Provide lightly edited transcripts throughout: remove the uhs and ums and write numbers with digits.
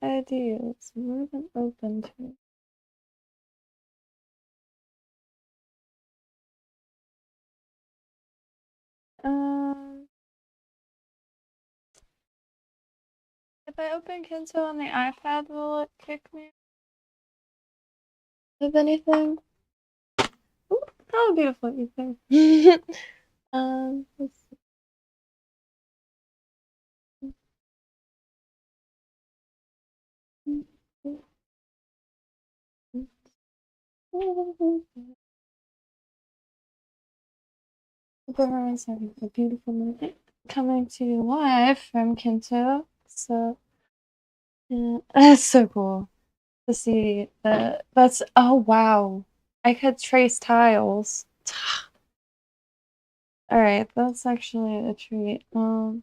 ideas. More than open to it. If I open Kynto on the iPad, will it kick me of anything? Ooh, how beautiful you think. Let's see. Hope everyone's having a beautiful night. Coming to you live from Kynto. So, yeah, that's so cool to see that. That's, oh wow. I could trace tiles. Alright, that's actually a treat. I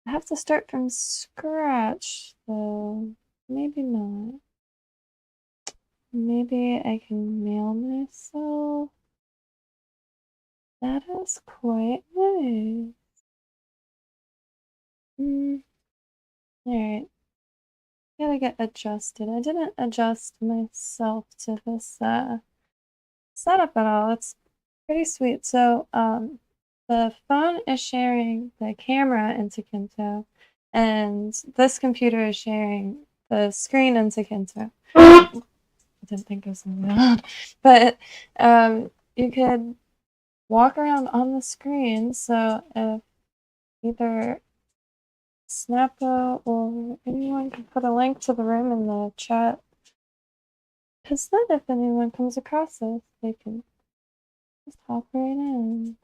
have to start from scratch, though. Maybe not. Maybe I can mail myself. That is quite nice. Alright. Gotta get adjusted. I didn't adjust myself to this setup at all. It's pretty sweet. So, the phone is sharing the camera into Kynto, and this computer is sharing the screen into Kynto. I didn't think of something loud, but you could walk around on the screen. So if either Snappo or anyone can put a link to the room in the chat, because then if anyone comes across this, they can just hop right in.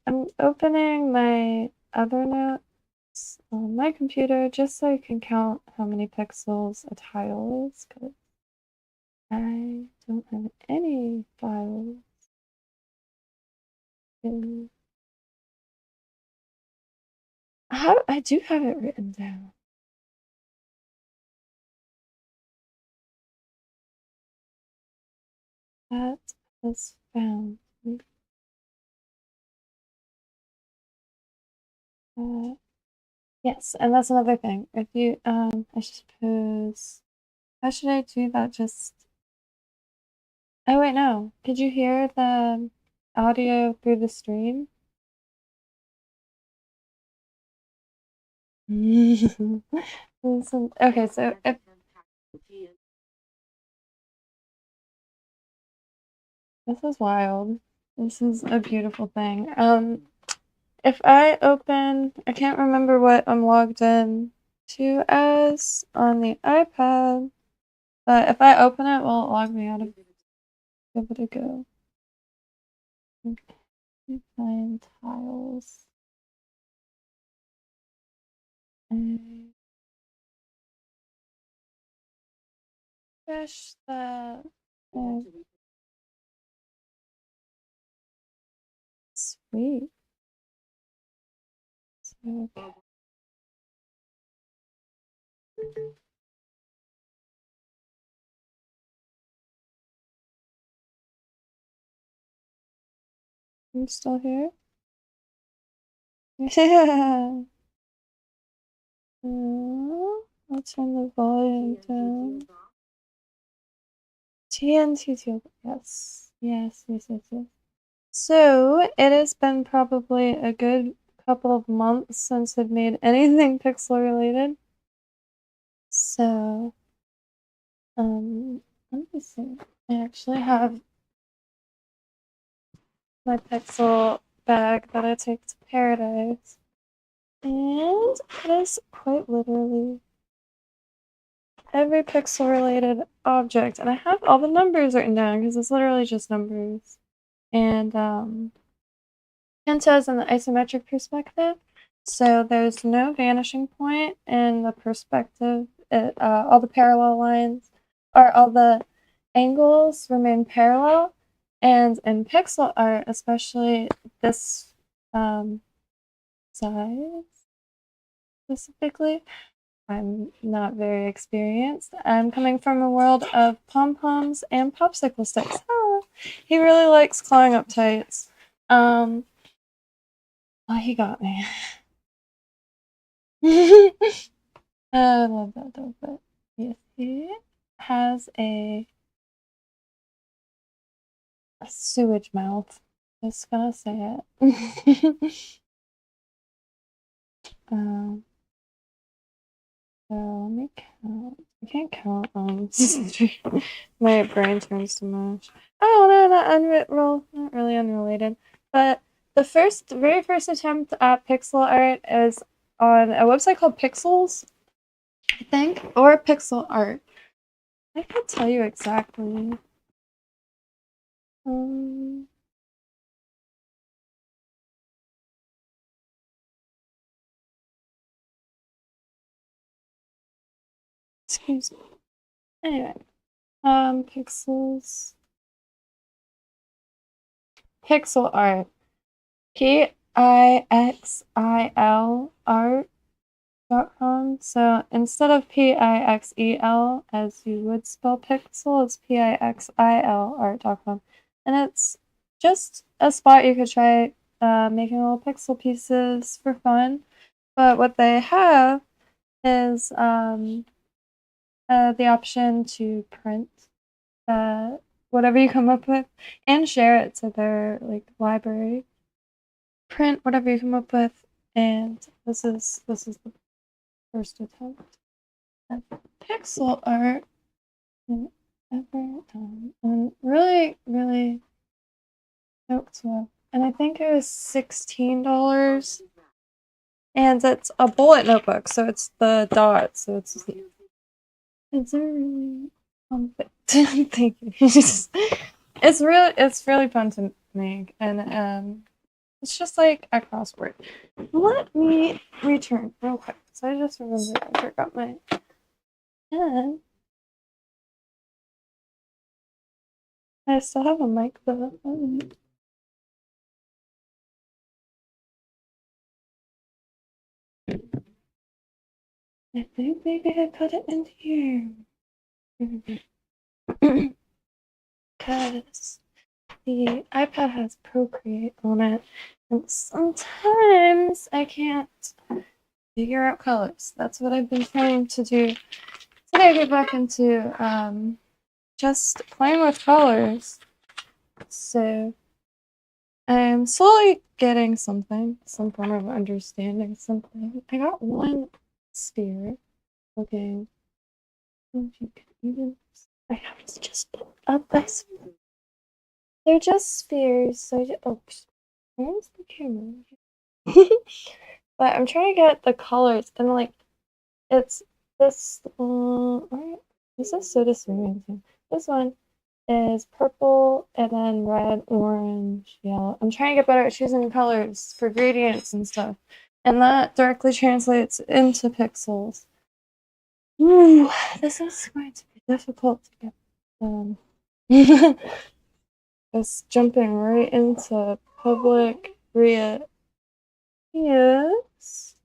I'm opening my other notes on my computer just so I can count how many pixels a tile is, because I don't have any files. I do have it written down. That was found. Yes, and that's another thing. If you, I suppose, how should I do that? Just, oh wait, no. Could you hear the audio through the stream? Listen, okay, so if this is wild. This is a beautiful thing. If I open, I can't remember what I'm logged in to as on the iPad, but if I open it, will it log me out of it? Give it a go. Okay, find tiles. I wish that. Sweet. So, okay. I'm still here. Yeah. I'll turn the volume down. TNT Teal. Yes. Yes, yes, yes, yes. So, it has been probably a good couple of months since I've made anything pixel related. So, let me see. I actually have my pixel bag that I take to Paradise. And it is quite literally every pixel related object. And I have all the numbers written down because it's literally just numbers. And Kynto is in the isometric perspective. So there's no vanishing point in the perspective. All the parallel lines, or all the angles remain parallel. And in pixel art, especially this size specifically, I'm not very experienced. I'm coming from a world of pom-poms and popsicle sticks. Oh, he really likes clawing up tights. Oh, he got me. I love that dog, but yes, he has a sewage mouth. Just gonna say it. um, so let me count. I can't count on my brain turns to mush. Oh no, not really unrelated. But the very first attempt at pixel art is on a website called Pixels, I think, or Pixel Art. I can't tell you exactly. Um, excuse me. Anyway, Pixel Art. Pixil art.com. So instead of Pixel as you would spell pixel, it's Pixil art.com. And it's just a spot you could try making little pixel pieces for fun. But what they have is the option to print whatever you come up with and share it to their like library. Print whatever you come up with, and this is the first attempt at pixel art ever done, and really stoked with. And I think it was $16, and it's a bullet notebook, so it's the dot, so it's a really fun thing. Thank you. It's really fun to make, and it's just like a crossword. Let me return real quick. So I just remembered I forgot my pen. I still have a mic though. I think maybe I put it in here. Because the iPad has Procreate on it, and sometimes I can't figure out colors. That's what I've been trying to do today. I get back into just playing with colors. So I'm slowly getting some form of understanding something. I got one sphere. Okay. If you can even, I have to just put up this. They're just spheres, so oh, where's the camera? But I'm trying to get the colors, and like, it's this. This is so disorienting. This one is purple and then red, orange, yellow. I'm trying to get better at choosing colors for gradients and stuff. And that directly translates into pixels. Ooh, this is going to be difficult to get. Just jumping right into public yes.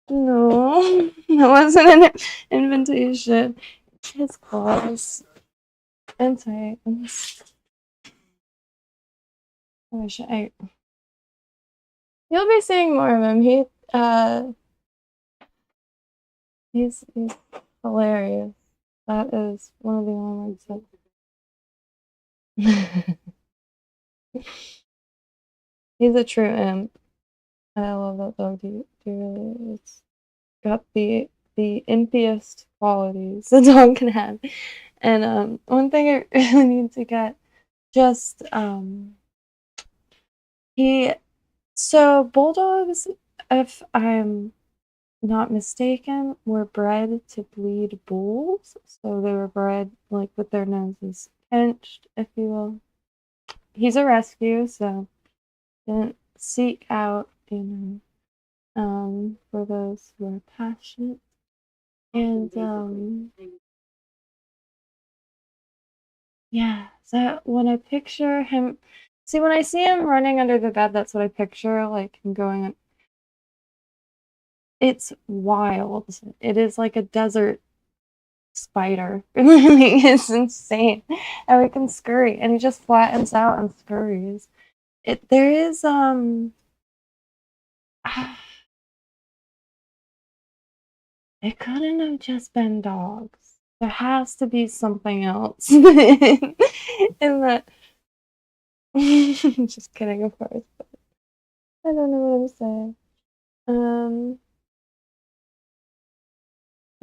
No, that wasn't an invitation. His claws. And Titans. I wish I. You'll be seeing more of him. He's hilarious. That is one of the only words that. He's a true imp. I love that dog dearly. It's got the impiest qualities a dog can have. And one thing I really need to get just bulldogs, if I'm not mistaken, were bred to breed bulls. So they were bred like with their noses pinched, if you will. He's a rescue, so didn't seek out, for those who are passionate. And yeah, so when I picture him, see, when I see him running under the bed, that's what I picture, like him going. It's wild. It is like a desert spider. It really is insane. And we can scurry, and he just flattens out and scurries. There is It couldn't have just been dogs. There has to be something else in that. Just kidding, of course. But I don't know what I'm saying.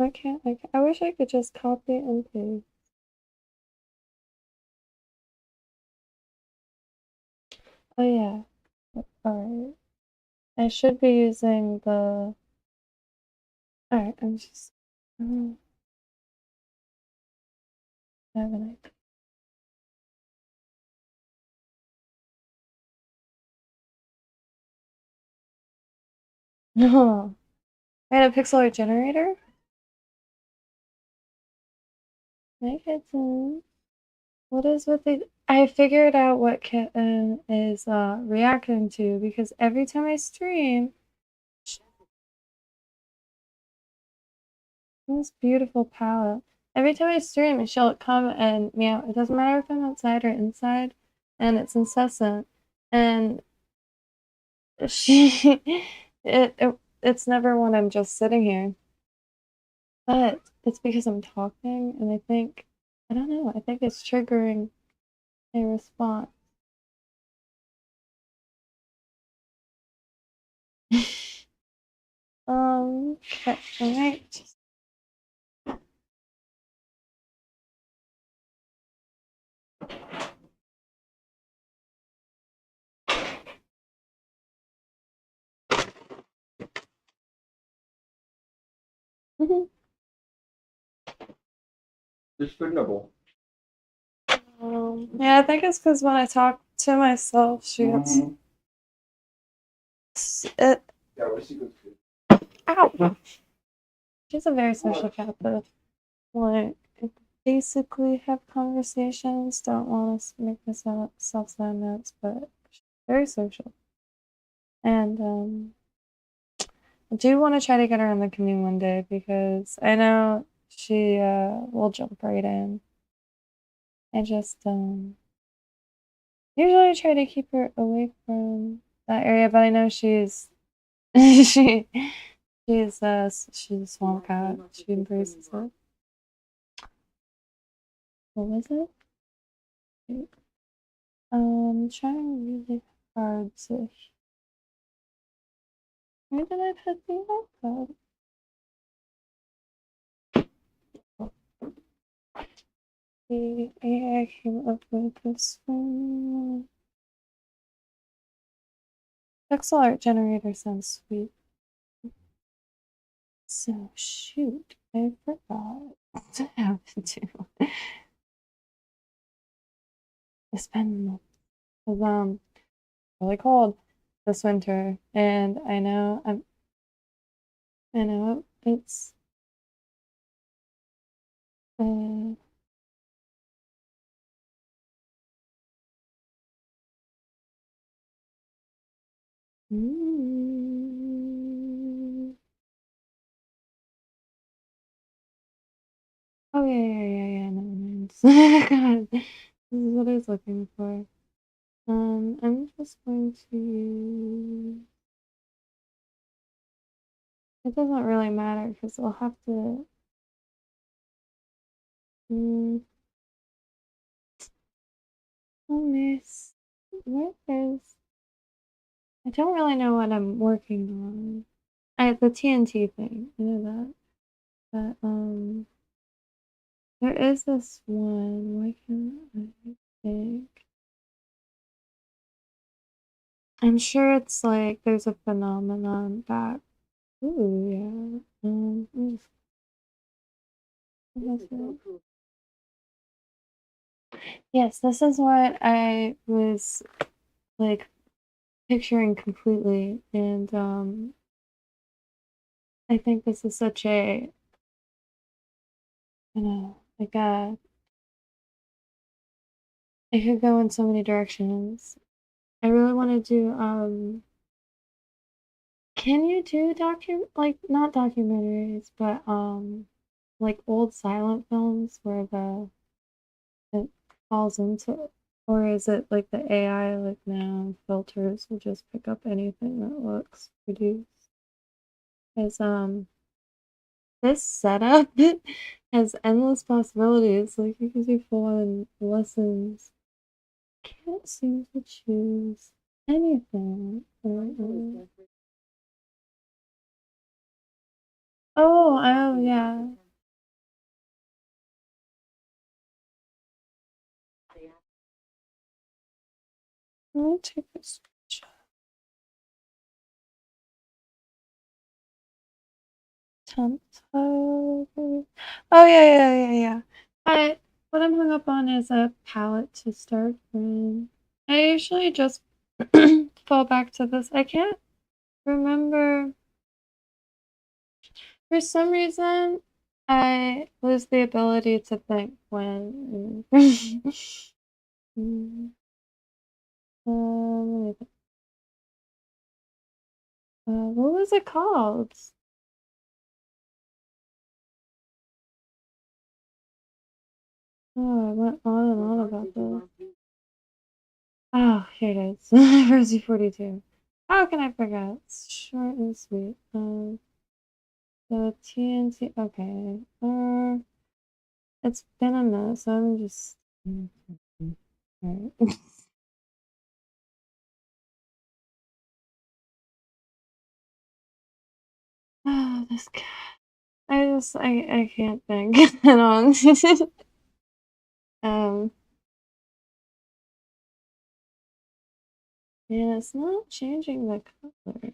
I can't. I wish I could just copy and paste. Oh yeah. Alright. I should be using the. Alright, I'm just. I have an idea. No. I had a pixel art generator? Hi, kitten. What is with the. I figured out what kitten is reacting to because every time I stream, this beautiful palette. Every time I stream, she'll come and meow. It doesn't matter if I'm outside or inside, and it's incessant. And she, it's never when I'm just sitting here, but it's because I'm talking, and I don't know, I think it's triggering a response. Okay, alright. Despicable. Yeah, I think it's because when I talk to myself, she gets it. Yeah, what she goes to. Ow! She's a very social cat, though. Like, basically have conversations. Don't want to make myself sound nuts, but she's very social. And I do want to try to get her in the canoe one day because I know she will jump right in. I just usually try to keep her away from that area, but I know she's she she's a swamp cat. She embraces it. What was it? Trying really hard to. Where did I put the iPad? The AI came up with this one. Pixel art generator sounds sweet. So shoot, I forgot to have to do. It's been really cold this winter, and I know it's uh mm, oh yeah, no, God, this is what I was looking for. I'm just going to use. It doesn't really matter because I'll have to. Mm, oh, miss. Where is? I don't really know what I'm working on. The TNT thing. I know that. But there is this one. Why can't I think? I'm sure it's like there's a phenomenon that. Ooh, yeah. Yes, this is what I was like picturing completely, and I think this is such a, like a. It could go in so many directions. I really want to do can you do like not documentaries, but like old silent films where the it falls into, or is it like the AI like now filters will just pick up anything that looks produced? Is this setup has endless possibilities. Like you can do full-on lessons. Can't seem to choose anything. Oh, yeah. Let me take a screenshot. Temp tile. Oh yeah. What I'm hung up on is a palette to start from. I usually just fall back to this. I can't remember. For some reason, I lose the ability to think when. Let me what was it called? Oh, I went on and on about this. Oh, here it is. Rosie 42. How can I forget? It's short and sweet. The TNT. Okay. It's been a minute, so I'm just. Alright. Oh, this cat. I can't think at all. um, and it's not changing the color.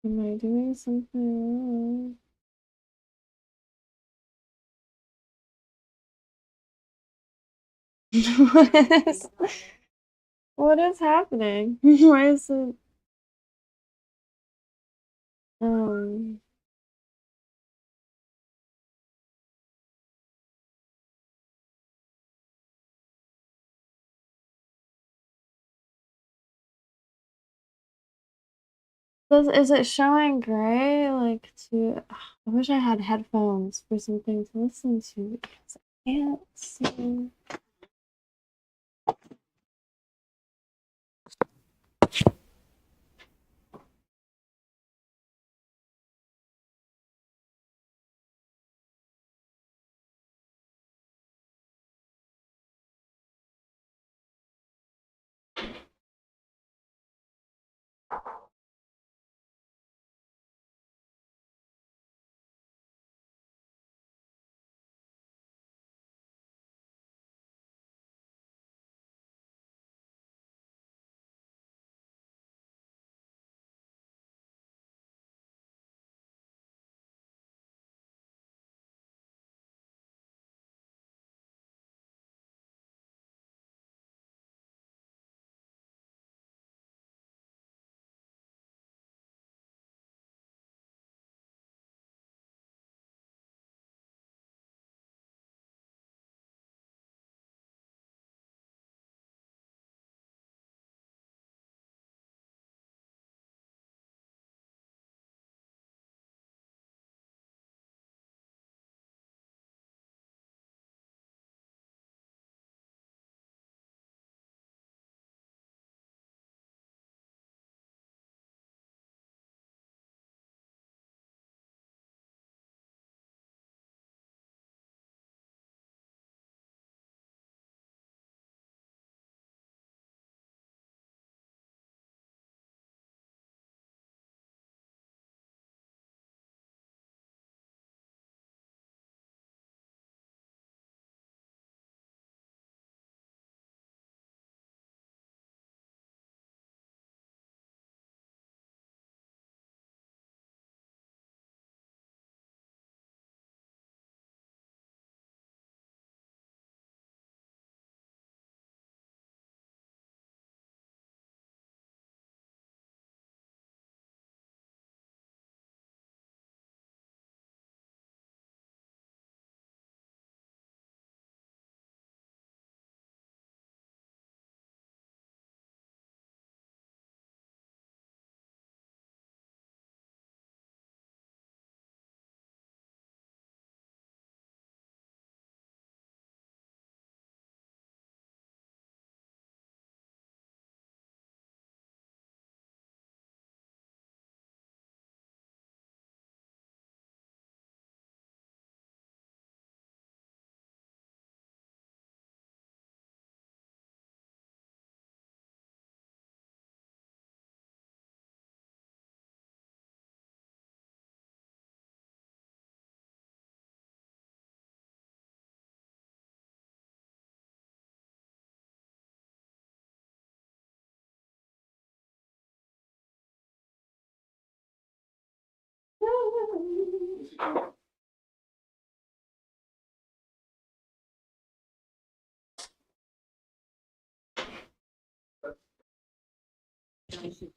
Am I doing something wrong? What is happening? Why is it? Um, is it showing gray? Like to, I wish I had headphones for something to listen to because I can't see.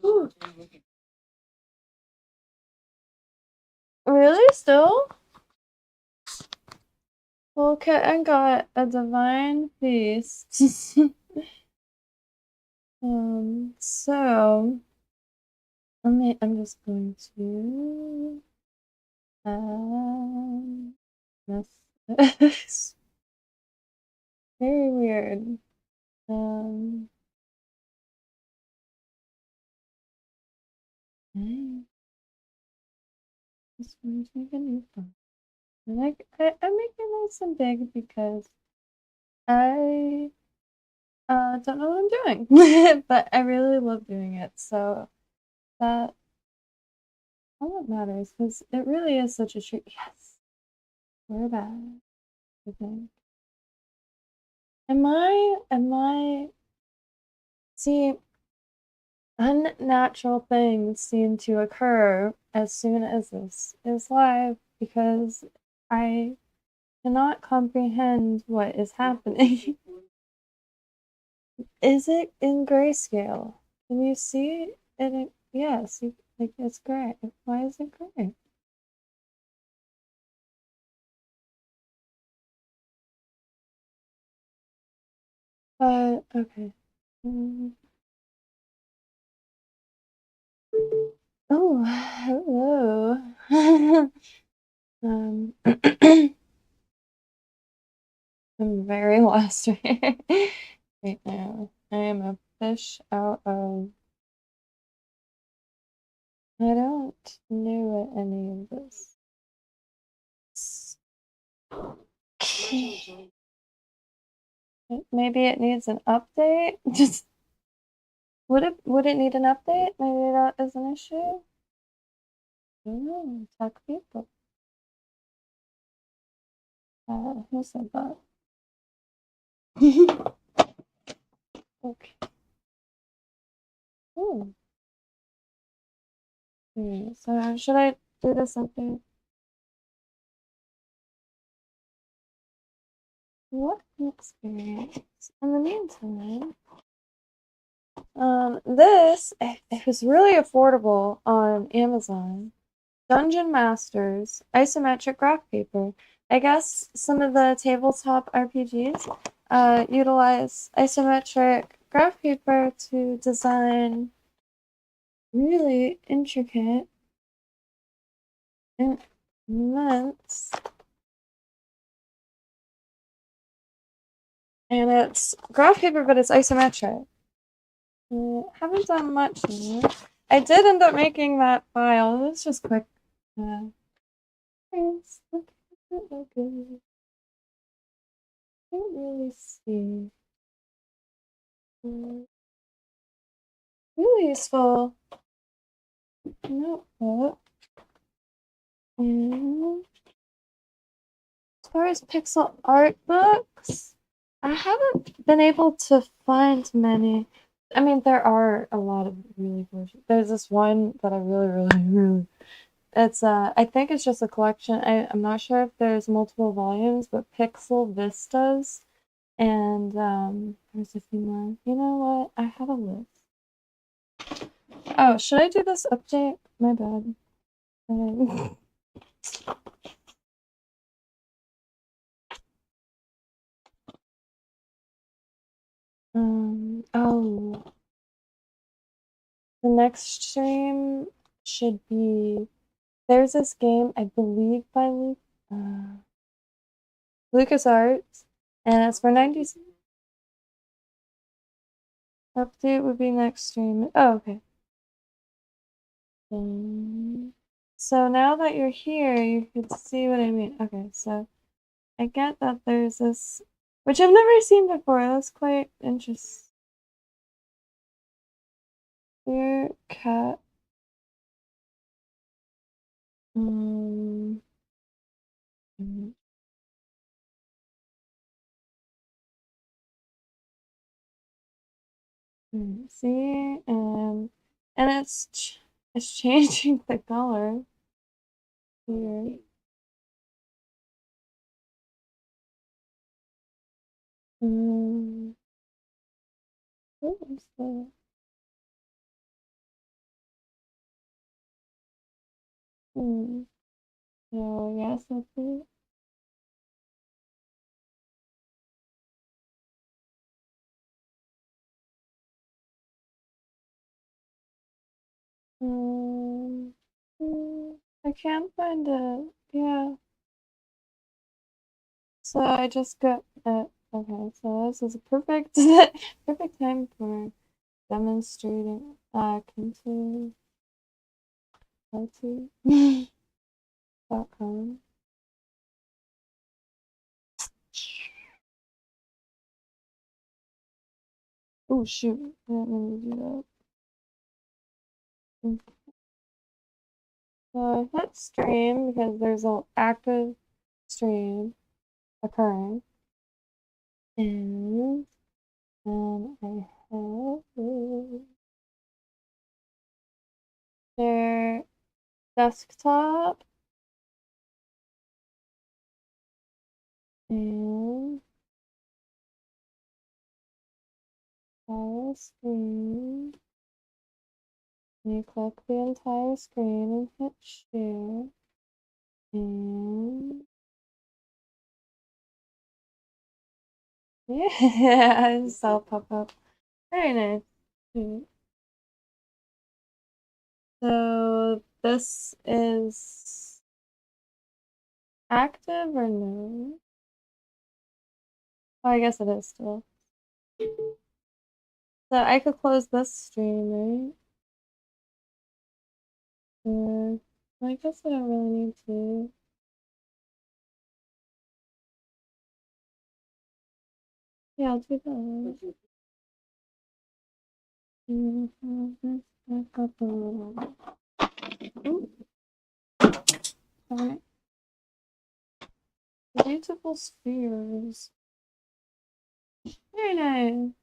Ooh. Really? Still? Well, Kitten got a divine feast. So I'm just going to this very weird. Okay. Just going to make a new phone. I make it nice and big because I don't know what I'm doing, but I really love doing it. So that all that matters because it really is such a treat. Yes, we're back. I think. Am I? See, unnatural things seem to occur as soon as this is live because I cannot comprehend what is happening. Is it in grayscale? Can you see it? Yes, like it's gray. Why is it gray? But okay. Mm. Oh, hello. um, I'm very lost right now. I am a fish out of. I don't know what any of this. Okay. Maybe it needs an update. Just would it need an update? Maybe that is an issue. I don't know. Tech people. Who said that? Okay. Ooh. So should I do this update? What an experience. In the meantime, this it was really affordable on Amazon. Dungeon Masters isometric graph paper. I guess some of the tabletop RPGs utilize isometric graph paper to design really intricate immense, and it's graph paper, but it's isometric. Haven't done much more. I did end up making that file. It was just quick. Yes, okay. Can't really see. Really useful notebook. And as far as pixel art books, I haven't been able to find many. I mean, there are a lot of really gorgeous. There's this one that I really. It's I think it's just a collection. I'm not sure if there's multiple volumes, but Pixel Vistas, and there's a few more. You know what? I have a list. Oh, should I do this update? My bad. Oh, the next stream should be. There's this game, I believe, by LucasArts, and it's for 90s. Update would be next stream. Oh, okay. So now that you're here, you can see what I mean. Okay, so I get that there's this, which I've never seen before. That's quite interesting. Dear cat. Mm, mm, see, and it's changing the color. Weird. Mm, what is that? Hmm. So yes, that's it. Um, I can't find it. Yeah. So I just got it. Okay, so this is a perfect perfect time for demonstrating Kynto com. Oh shoot, I didn't mean to do that. So I hit stream because there's an active stream occurring. And then I have their desktop and entire screen. You click the entire screen and hit share. And yeah, I just saw it pop up. Very nice. So this is active or no? Oh, I guess it is still. So I could close this stream, right? Or I guess I don't really need to. Yeah, I'll do that. This back up a little bit. Ooh, alright. Beautiful spheres. Very nice.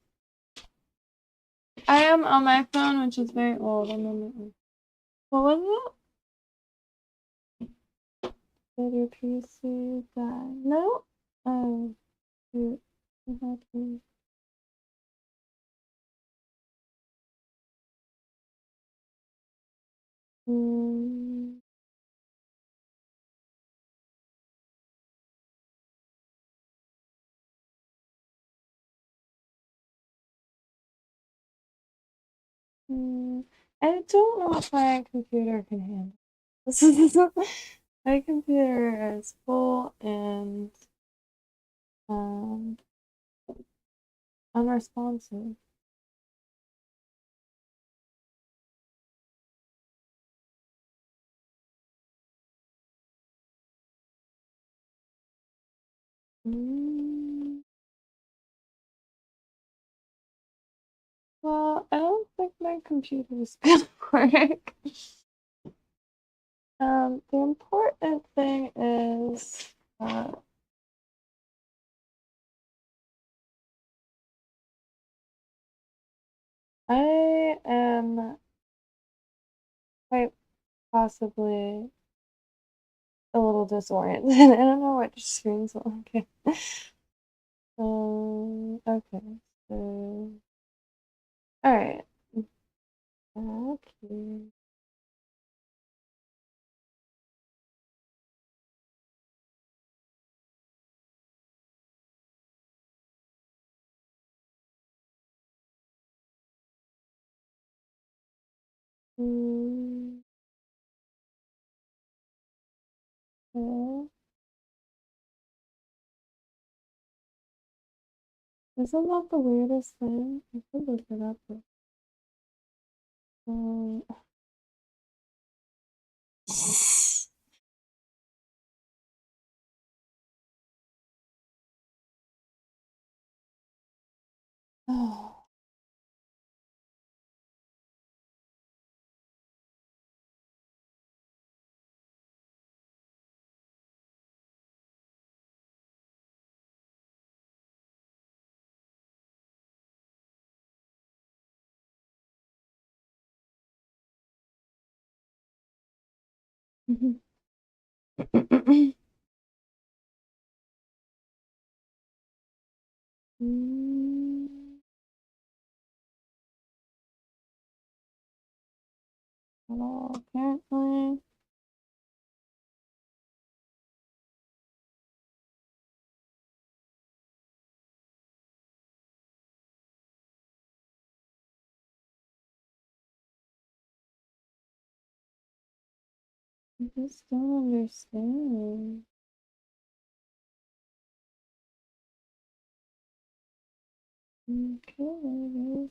I am on my phone, which is very old. What was it? Did your PC die? No? Oh, shoot. What happened? Hmm. I don't know if my computer can handle this. My computer is full and um, unresponsive. Mm, well, I don't think my computer is gonna work. The important thing is I am quite possibly a little disoriented. I don't know what screen's on. Okay. Okay. So, all right. Okay. Mm, okay. Isn't that the weirdest thing? I could look it up. Um, oh. Hello, apparently. I just don't understand. Okay.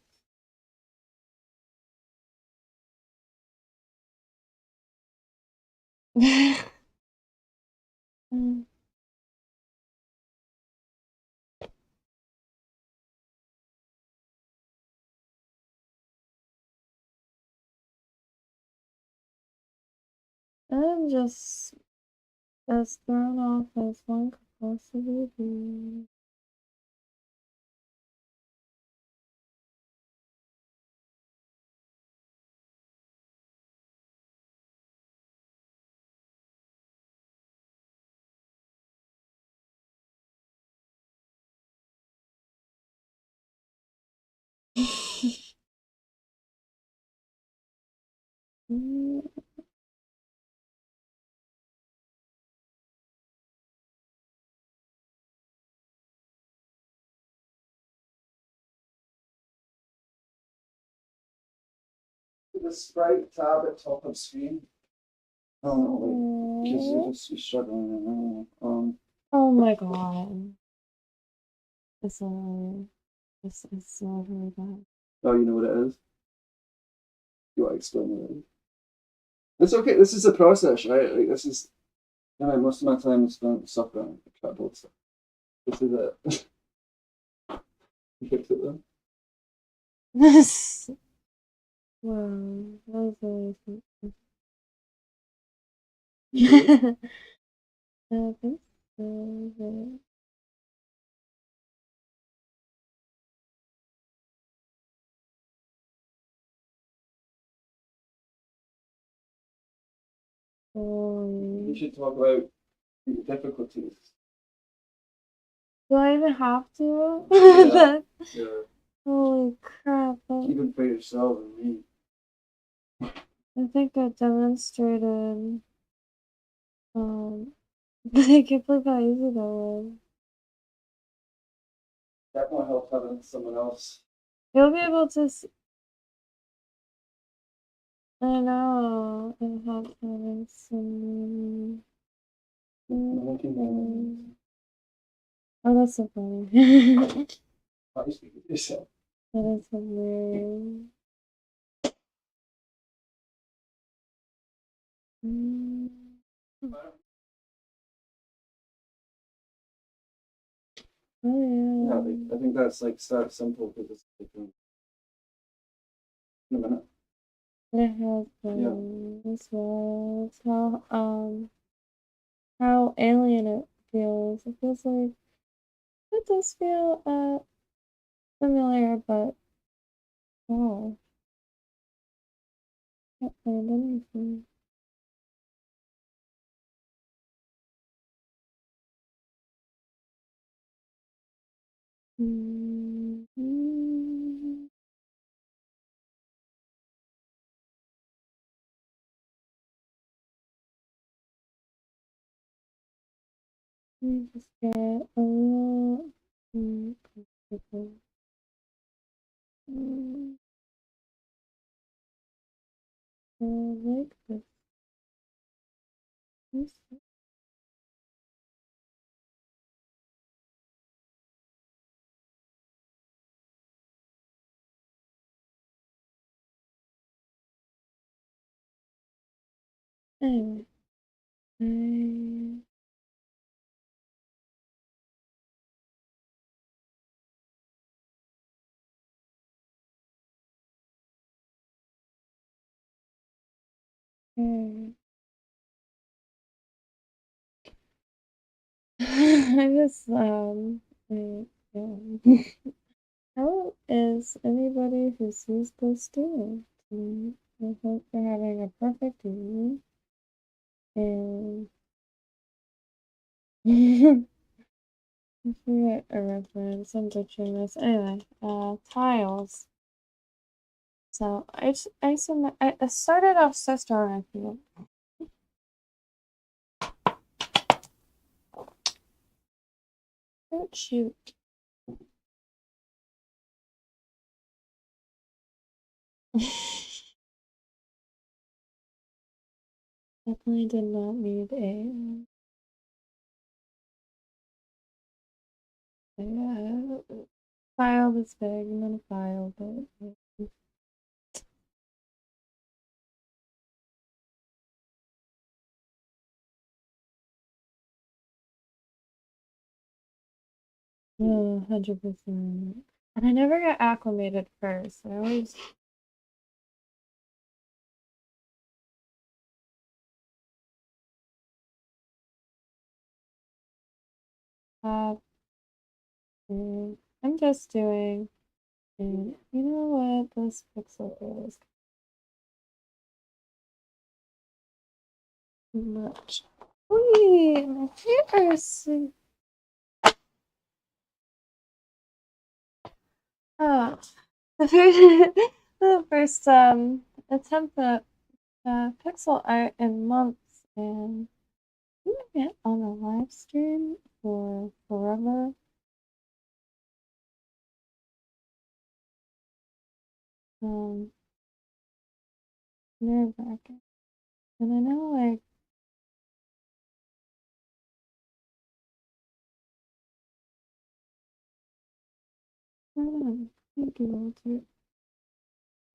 I'm just as thrown off as one could possibly be. The Sprite tab at top of screen. Oh, because you're just struggling. Oh my god. It's so really bad. Oh, you know what it is? You want to explain what it is? It's okay. This is a process, right? Like this is. Most of my time is spent suffering trouble stuff. This is it. You fix it then. This. Wow, that was really something. I think so. You should talk about difficulties. Do I even have to? Yeah. Yeah. Holy crap. Even for yourself and me. I think I demonstrated I can't believe how easy that was. That won't help having someone else. You'll be able to I know. It helps having some Oh, that's so funny. How you speak with yourself. That is hilarious. Oh Yeah, yeah. I think that's like start simple because it's like in a minute. It has been as well. It's how alien it feels. It feels like it does feel familiar, but wow, can't find anything. Mm-hmm. Let me just get a little comfortable. Mm, I like this. Anyway, I just yeah. How is anybody who sees this doing tonight? I hope you're having a perfect evening. And I forget a reference. I'm butchering this. Anyway, tiles. So I started off so strong, I feel. Don't shoot. Definitely did not need a file this big, not a file, but yeah, 100%. And I never get acclimated first. I always have. I'm just doing. And you know what? This pixel is too much. Wait, my fingers. Oh, the first, the first attempt at pixel art in months, and I'm gonna get on a live stream for forever. Um, nerve-wracking, and I know like. Thank you, Walter.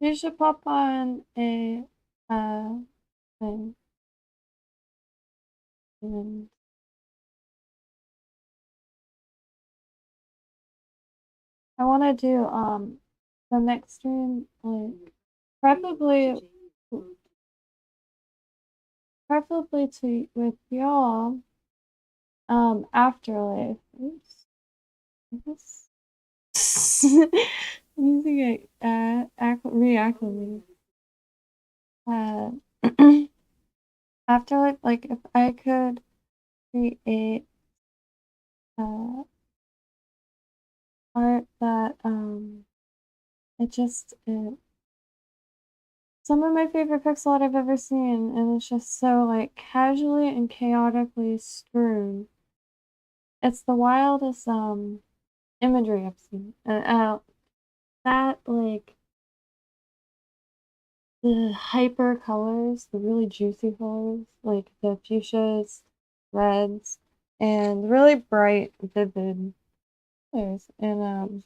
You should pop on a thing, and I want to do the next stream like preferably preferably to with y'all afterlife. Oops, I guess using it reacclimated. Uh, afterlife, like if I could create art that it some of my favorite pixel art I've ever seen, and it's just so like casually and chaotically strewn. It's the wildest imagery I've seen. That like the hyper colors, the really juicy colors, like the fuchsias, reds, and really bright, vivid colors. And oh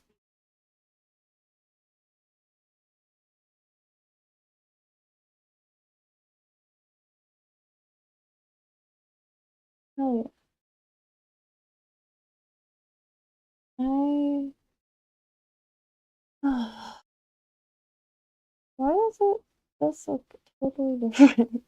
yeah, I why does it this look totally different?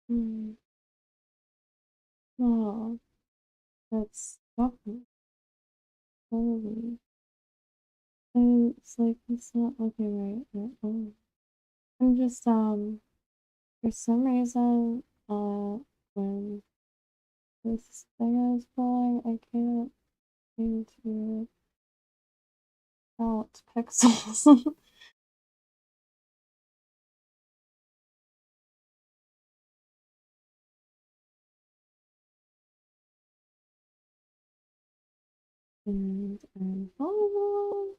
Hmm. Oh, that's awful. Totally. And it's like it's not looking right at all. I'm just for some reason when this thing is pulling, I can't seem to count pixels. And I'm following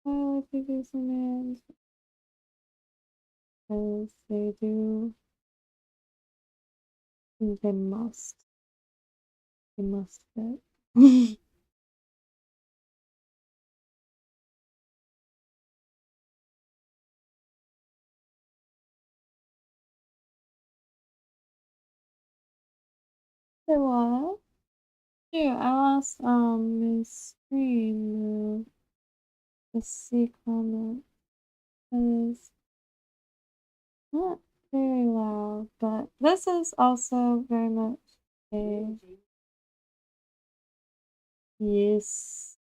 while I figure some names because they must fit. Say what? Shoot, I lost my screen to see comment is not very loud, but this is also very much Okay. Yes.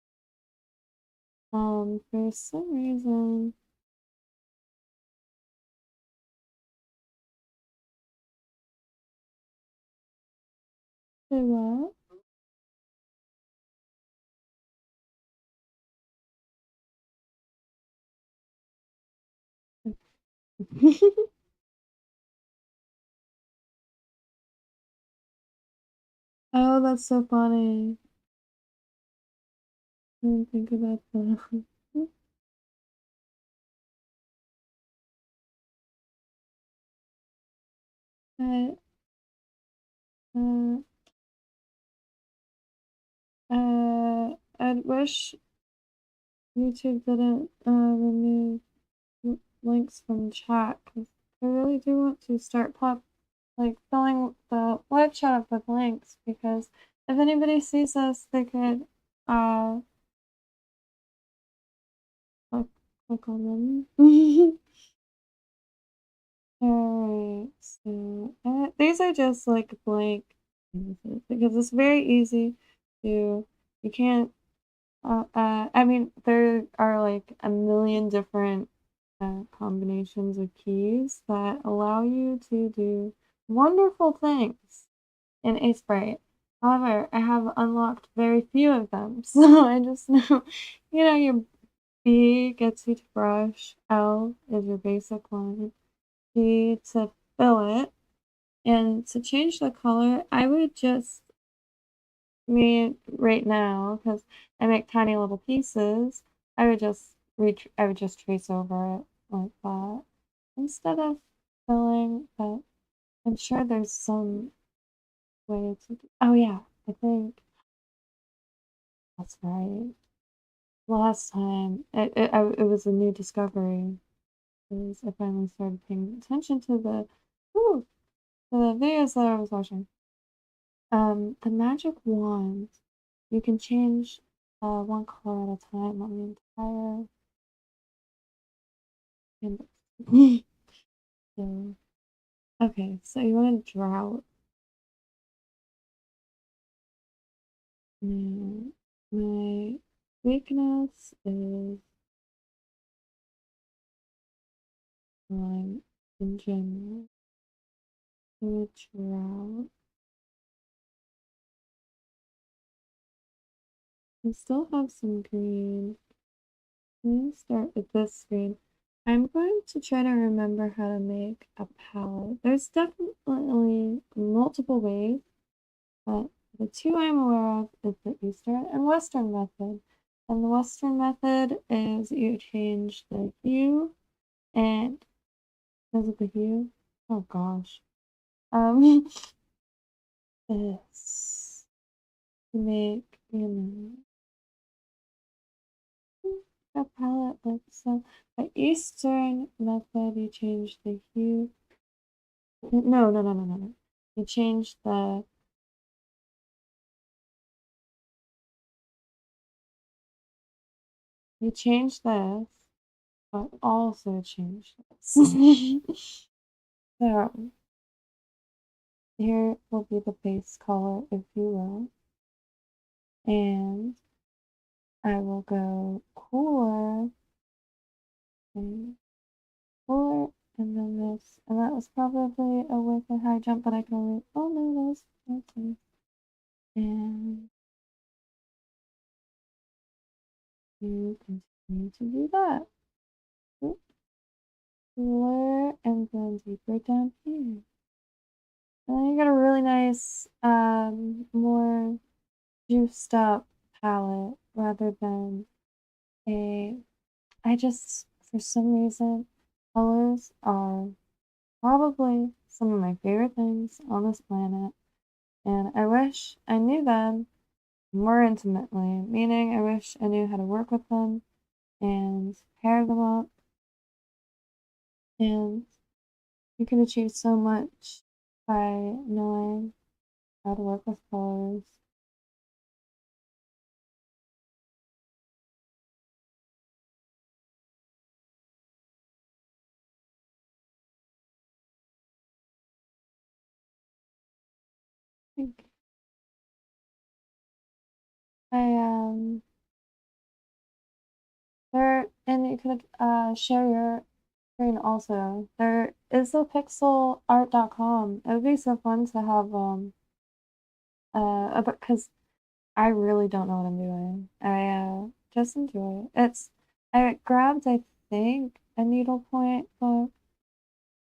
For some reason, say what? Oh, that's so funny. I didn't think about that. I, uh, I wish YouTube didn't remove links from chat because I really do want to start filling the live chat up with links because if anybody sees this, they could uh click on them. Alright, so these are just like blank canvases because it's very easy to you can't I mean there are like a million different combinations of keys that allow you to do wonderful things in a sprite. However, I have unlocked very few of them, so I just know, your B gets you to brush, L is your basic one, G to fill it, and to change the color, I would just me right now, because I make tiny little pieces, I would just trace over it like that instead of filling, but I'm sure there's some way to do. Oh yeah, I think that's right. Last time it was a new discovery because I finally started paying attention to ooh, to the videos that I was watching. The magic wand, you can change one color at a time on the entire canvas. So, okay, so you want a drought. Now, my weakness is in general. So a drought. I still have some green. Let me start with this screen. I'm going to try to remember how to make a palette. There's definitely multiple ways, but the two I'm aware of is the Eastern and Western method. And the Western method is you change the hue and is it the hue? Oh gosh. Um this to make, a palette like so. The Eastern method you change the hue. No, no, no, no, no, no. You change the you change this, but also change this. So here will be the base color, if you will. And I will go cooler and cooler, and then this. And that was probably a wicked high jump, but I can only, oh no, that's okay. And you continue to do that. Oop, cooler, and then deeper down here. And then you get a really nice, more juiced up palette rather than a for some reason, colors are probably some of my favorite things on this planet, and I wish I knew them more intimately, meaning I wish I knew how to work with them and pair them up, and you can achieve so much by knowing how to work with colors. There, and you could share your screen also. There is the pixelart.com. It would be so fun to have because I really don't know what I'm doing. I just enjoy it. I grabbed, I think, a needlepoint book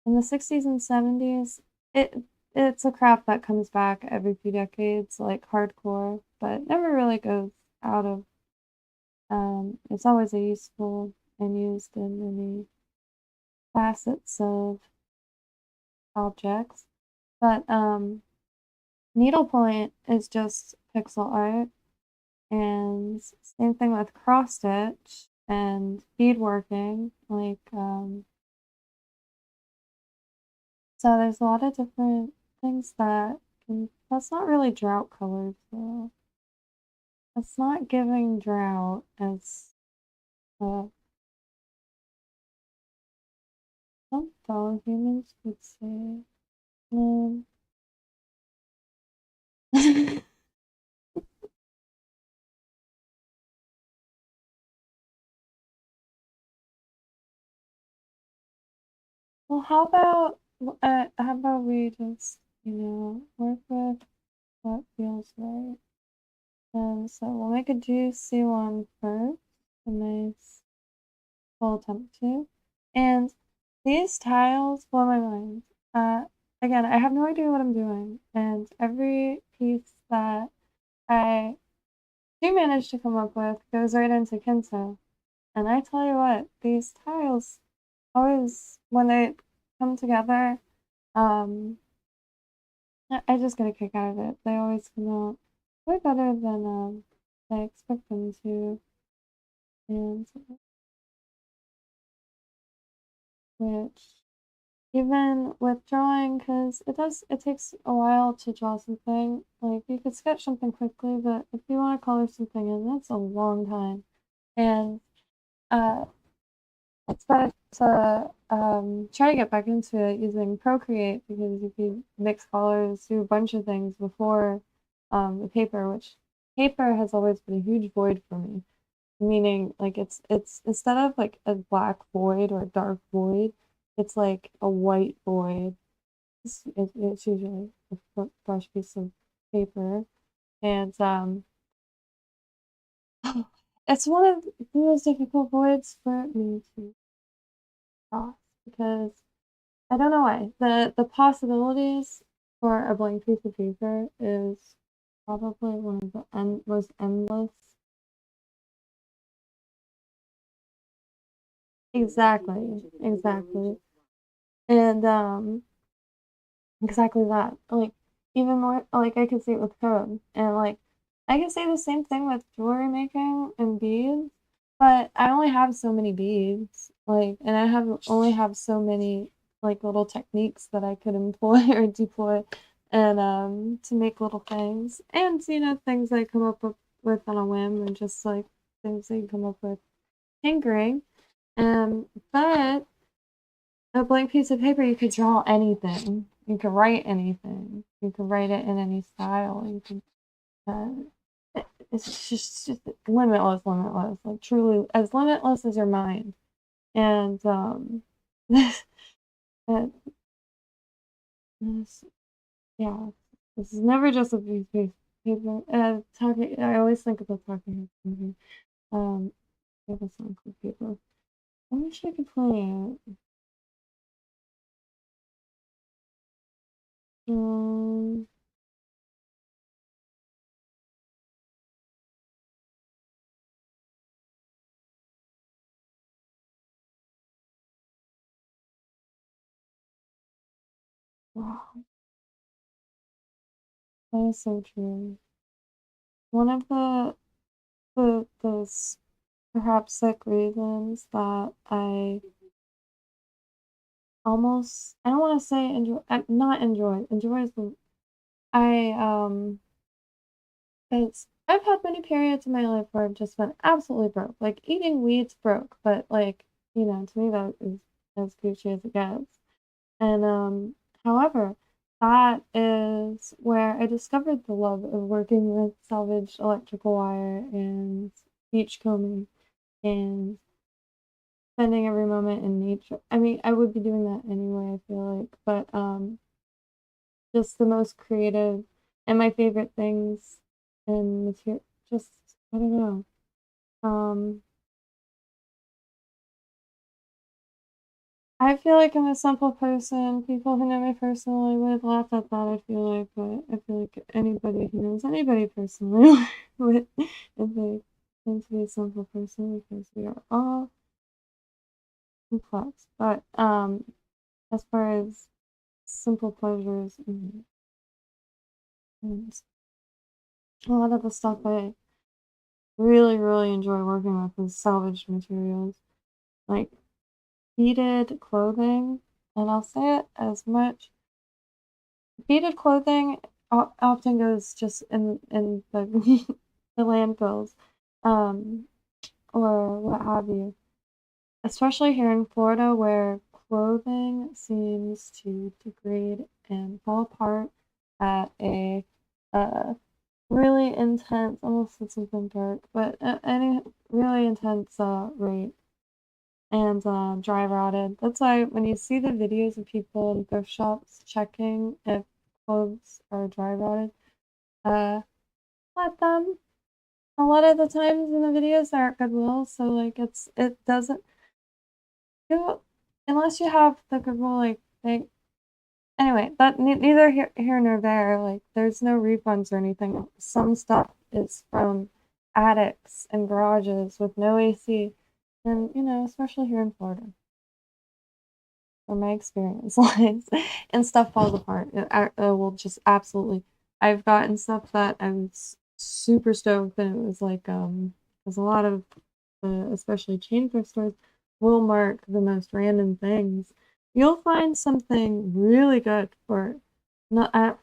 in the 60s and 70s. It's a craft that comes back every few decades, like hardcore, but never really goes out of it's always a useful and used in many facets of objects. But needlepoint is just pixel art, and same thing with cross stitch and beadworking. Like, so there's a lot of different things that can. That's not really drought colors though. It's not giving drought as uh, some fellow humans would say. Um, well, how about we just, work with what feels right? And so we'll make a juicy one first, a nice full attempt to. And these tiles blow my mind. Uh, Again, I have no idea what I'm doing, and every piece that I do manage to come up with goes right into Kynto. And I tell you what, these tiles always, when they come together, um, I just get a kick out of it. They always come out way better than I expect them to, and which even with drawing, because it takes a while to draw something. Like you could sketch something quickly, but if you want to color something in, that's a long time. And uh, it's better to try to get back into it using Procreate because you can mix colors, do a bunch of things before the paper, which paper has always been a huge void for me. Meaning, like it's instead of like a black void or a dark void, it's like a white void. It's usually a fresh piece of paper, and it's one of the most difficult voids for me to cross because I don't know why. The possibilities for a blank piece of paper is probably one of the most endless. Exactly, exactly. And exactly that. Like even more like I could see it with code. And like I can say the same thing with jewelry making and beads, but I only have so many beads. Like and I have only have so many like little techniques that I could employ or deploy and to make little things. And things I come up with on a whim and just like things that you come up with tinkering. But a blank piece of paper, you could draw anything. You could write anything. You could write it in any style. You could. It's just limitless, limitless. Like truly, as limitless as your mind. And that this, yeah, this is never just a piece of paper. Talking. I always think about talking. I have a song called Paper. I wish I could play it. Um, wow, that is so true. One of the perhaps sick reasons that I don't want to say enjoy not enjoy enjoy is the I it's I've had many periods in my life where I've just been absolutely broke, like eating weeds broke, but like to me that is as Gucci as it gets. And however, that is where I discovered the love of working with salvaged electrical wire and beach combing and spending every moment in nature. I mean, I would be doing that anyway, I feel like, but just the most creative and my favorite things and material. Just I don't know. Um, I feel like I'm a simple person. People who know me personally would laugh at that, I feel like, but I feel like anybody who knows anybody personally would if they tend to be a simple person because we are all complex. But as far as simple pleasures and a lot of the stuff I really, really enjoy working with is salvaged materials. Like beaded clothing, and I'll say it as much. Beaded clothing often goes just in the the landfills, um, or what have you. Especially here in Florida, where clothing seems to degrade and fall apart at a really intense, almost said something dark, but any really intense rate and dry rotted. That's why when you see the videos of people in thrift shops checking if clothes are dry rotted, uh, let them. A lot of the times in the videos they're at Goodwill, so like it doesn't do unless you have the Goodwill like thing. Anyway, that neither here nor there. Like there's no refunds or anything. Some stuff is from attics and garages with no AC, and especially here in Florida. From my experience lies and stuff falls apart. It will just absolutely. I've gotten stuff that I was super stoked and it was like because a lot of especially chain thrift stores will mark the most random things. You'll find something really good for not I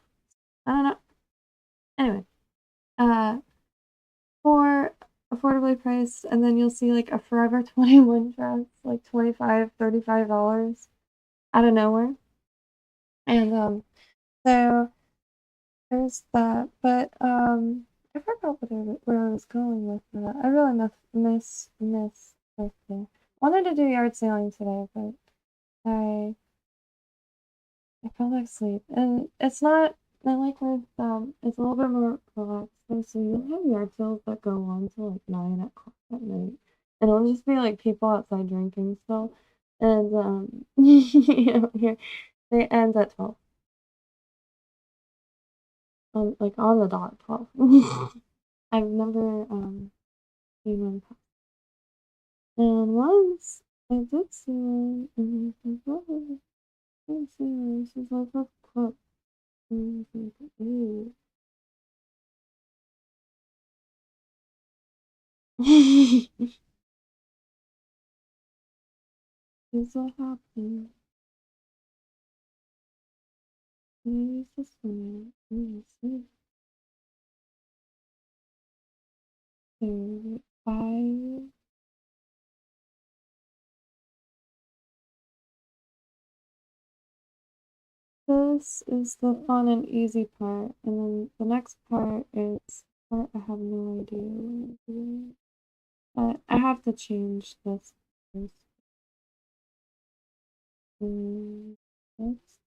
don't know. Anyway, uh for affordably priced, and then you'll see like a Forever 21 dress like $25-$35 out of nowhere. And so there's that. But I forgot where I was going with that. I really miss birthday. Wanted to do yard sailing today, but I I fell asleep. And it's not I like with it's a little bit more relaxed though, so you'll have yard sales that go on till like 9 o'clock at night. And it'll just be like people outside drinking still. And here they end at 12. Like on the dot 12. I've never seen one pop. And once I did see one, and I was like, oh, I didn't see one. She's like, let's cook. And I was like, ew. She's so happy. And I used to swim. And I said, so I this is the fun and easy part, and then the next part is part I have no idea what I'm doing. But I have to change this first. That's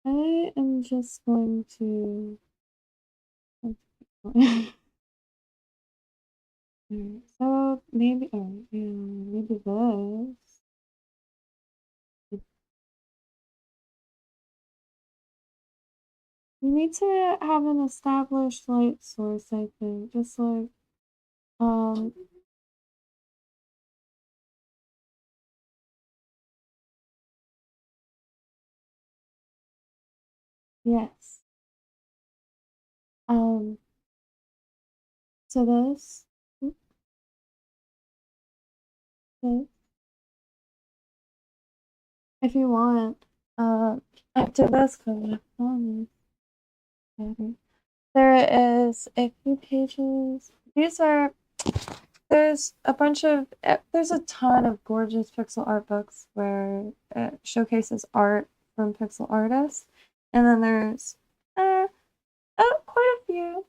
I am just going to. So maybe, oh yeah, maybe this. You need to have an established light source, I think. Just like, um, yes. Um, so this, if you want, after this, because my phone is better. There is a few pages. There's a bunch of, there's a ton of gorgeous pixel art books where it showcases art from pixel artists. And then there's quite a few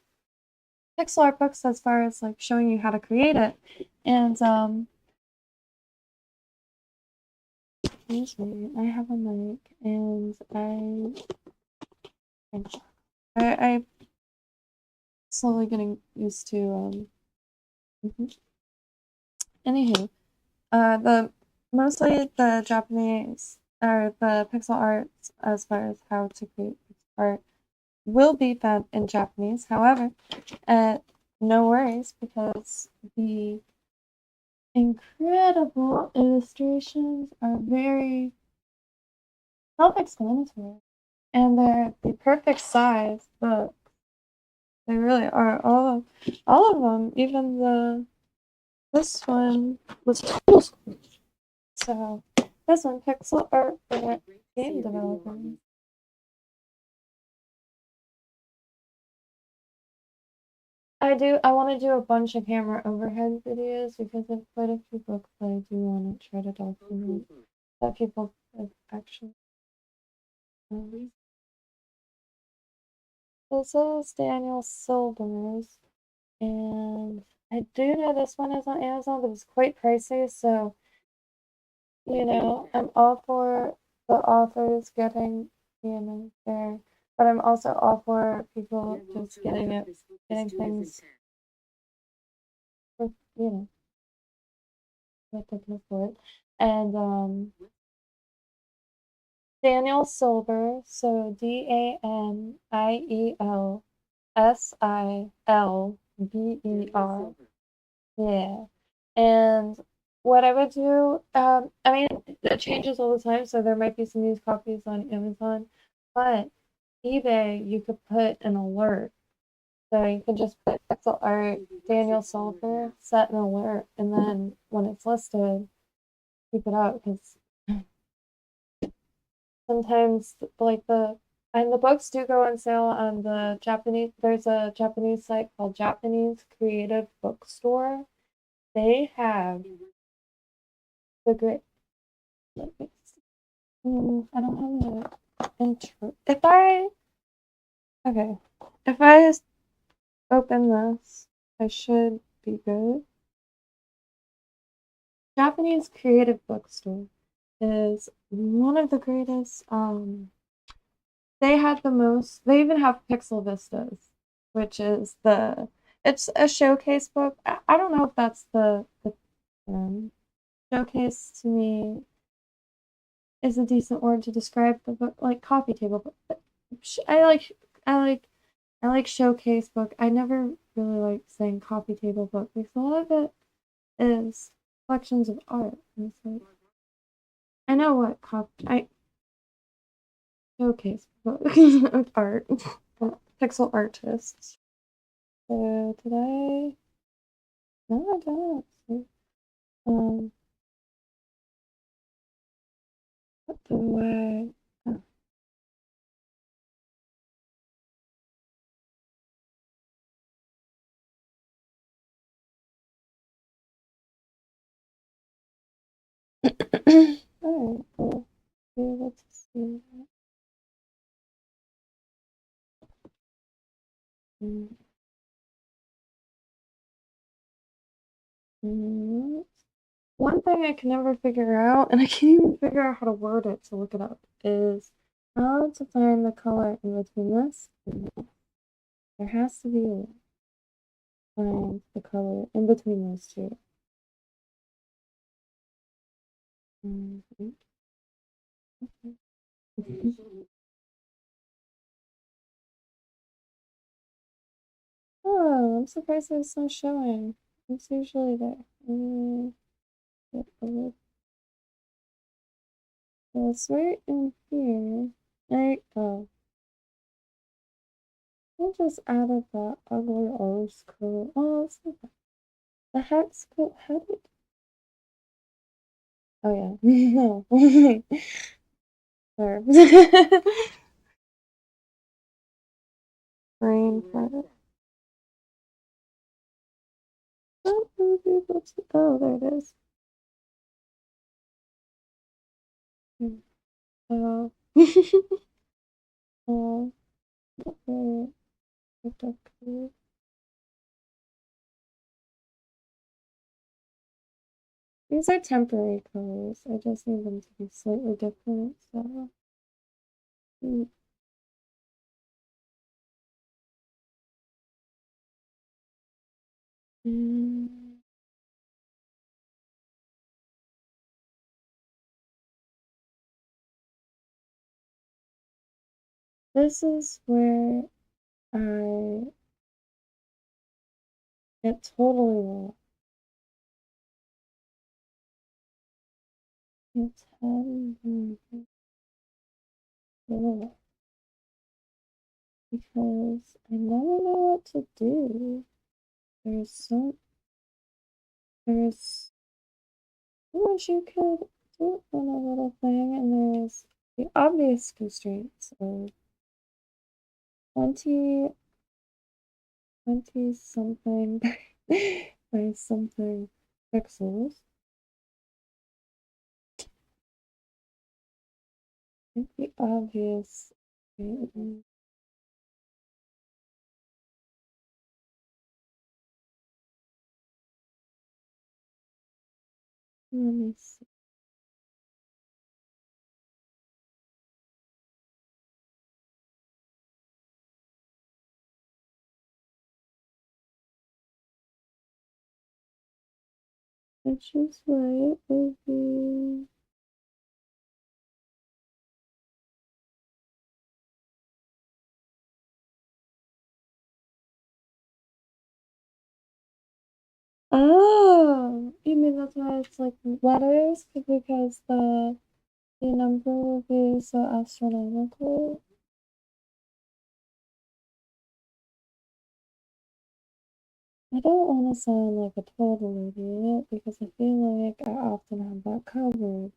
pixel art books as far as like showing you how to create it. And excuse me, I have a mic and I slowly getting used to anywho, the mostly the Japanese or the pixel art as far as how to create pixel art will be found in Japanese. However, no worries because the incredible illustrations are very self-explanatory and they're the perfect size book. They really are all of them, even this one was total school. So this one pixel art for game developers. I want to do a bunch of camera overhead videos because I have quite a few books that I do want to try to document that people have actually. This is Daniel Silber's, and I do know this one is on Amazon, but it's quite pricey, so I'm all for the authors getting, there, but I'm also all for people just getting things for, what they can afford. And Daniel Silber, so DanielSilber. Yeah. And what I would do, I mean, it changes all the time, so there might be some used copies on Amazon, but eBay, you could put an alert. So you could just put pixel art, Daniel Silver, set an alert, and then when it's listed, keep it out because sometimes like the books do go on sale on the Japanese. There's a Japanese site called Japanese Creative Bookstore. They have the great. I don't have the intro. Okay, if I open this, I should be good. Japanese Creative Bookstore is one of the greatest. They had the most. They even have Pixel Vistas, which is It's a showcase book. I don't know if that's the term. Showcase to me is a decent word to describe the book, like coffee table book. But I like I like I like showcase book. I never really like saying coffee table book because a lot of it is collections of art. And it's like I know what I showcase book of art, pixel artists. So did I? No, I don't. See. Um, what do I? Oh. All right, cool. Be able to see that. Mm. Mm. One thing I can never figure out, and I can't even figure out how to word it to look it up, is how to find the color in between this and this. There has to be a way to find the color in between those two. Mhm. Oh, I'm surprised it's not showing. It's usually there. Get a little- So it's right in here. There you go. I just added that ugly R's code. Oh, it's not the hex code. How did? Oh yeah. No. There. Brain fart. Oh, there it is. Oh. Oh. Okay. These are temporary colors. I just need them to be slightly different, so. Mm. This is where I get totally lost. It's because I never know what to do. There's so there's so much you could do on a little thing, and there's the obvious constraints of 20 something by something pixels. I think the obvious. Let me see. Which is why it would be. Oh, you mean that's why it's like letters? Because the number will be so astronomical. I don't want to sound like a total idiot because I feel like I often have that covered,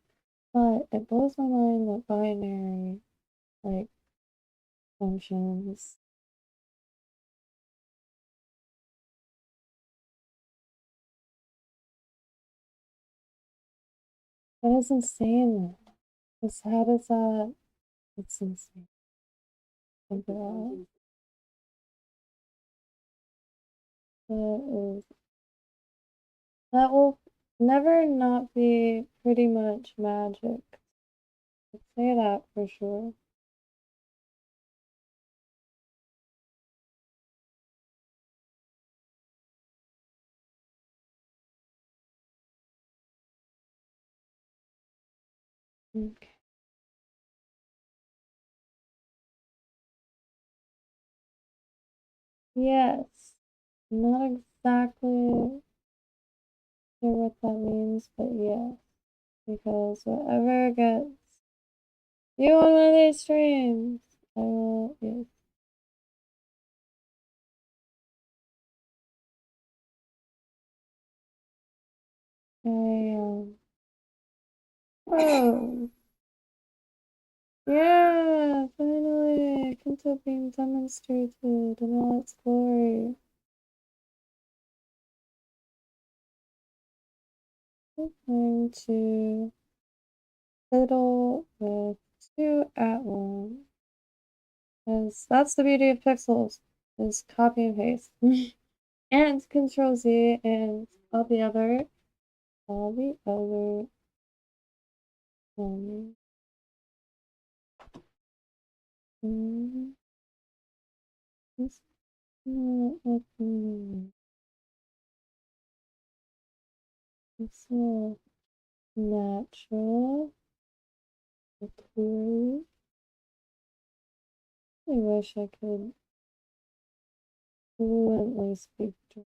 but it blows my mind that binary like functions. That is insane. Because how does that? It's insane. Think about it. That will never not be pretty much magic. I'd say that for sure. Okay. Yes. Not exactly sure what that means, but yes. Because whatever gets you on one of these streams, I will, yes. Oh, yeah, finally, Kynto being demonstrated in all its glory. I'm going to fiddle with two at once. Because that's the beauty of pixels, is copy and paste. And Control Z and all the other um, it's not looking it's not natural. Okay. I wish I could fluently speak German.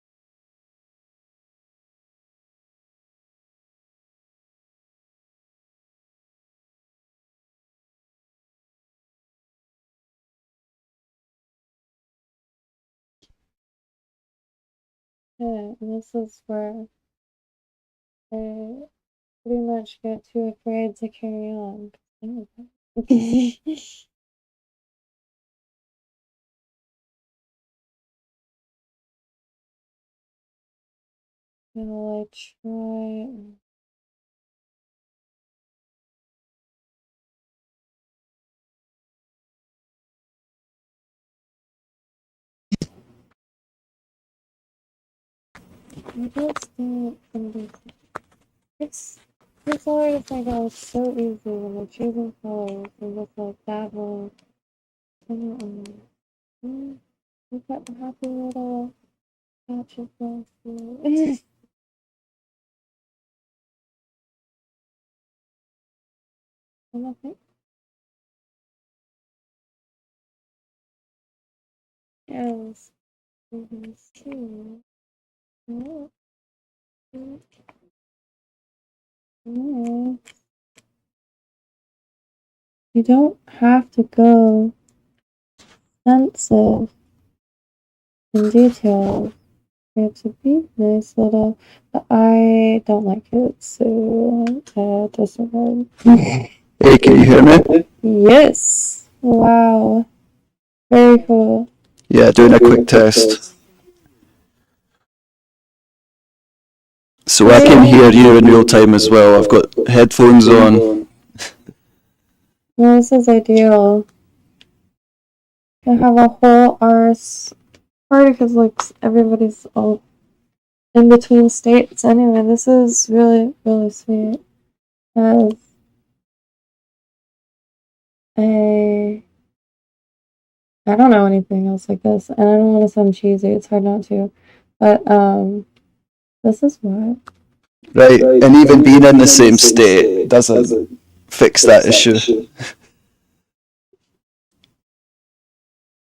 Okay, and this is where I pretty much get too afraid to carry on. Will I try? I just don't understand. It's always like, oh, it's so easy when you're choosing colors and just like that one. We've got the happy little patch of grass here. And I think yes, we can see. Oh, mm. You don't have to go extensive in detail for it to be nice little, but I don't like it, so disregard. Hey, can you hear me? Yes. Wow. Very cool. Yeah, doing a quick test. So I can hear you in real time as well. I've got headphones on. Well, this is ideal. I have a whole arse party because like everybody's all in between states. Anyway, this is really, really sweet. As I don't know anything else like this, and I don't want to sound cheesy. It's hard not to, but this is what. Right, and even being in the same state doesn't fix that issue.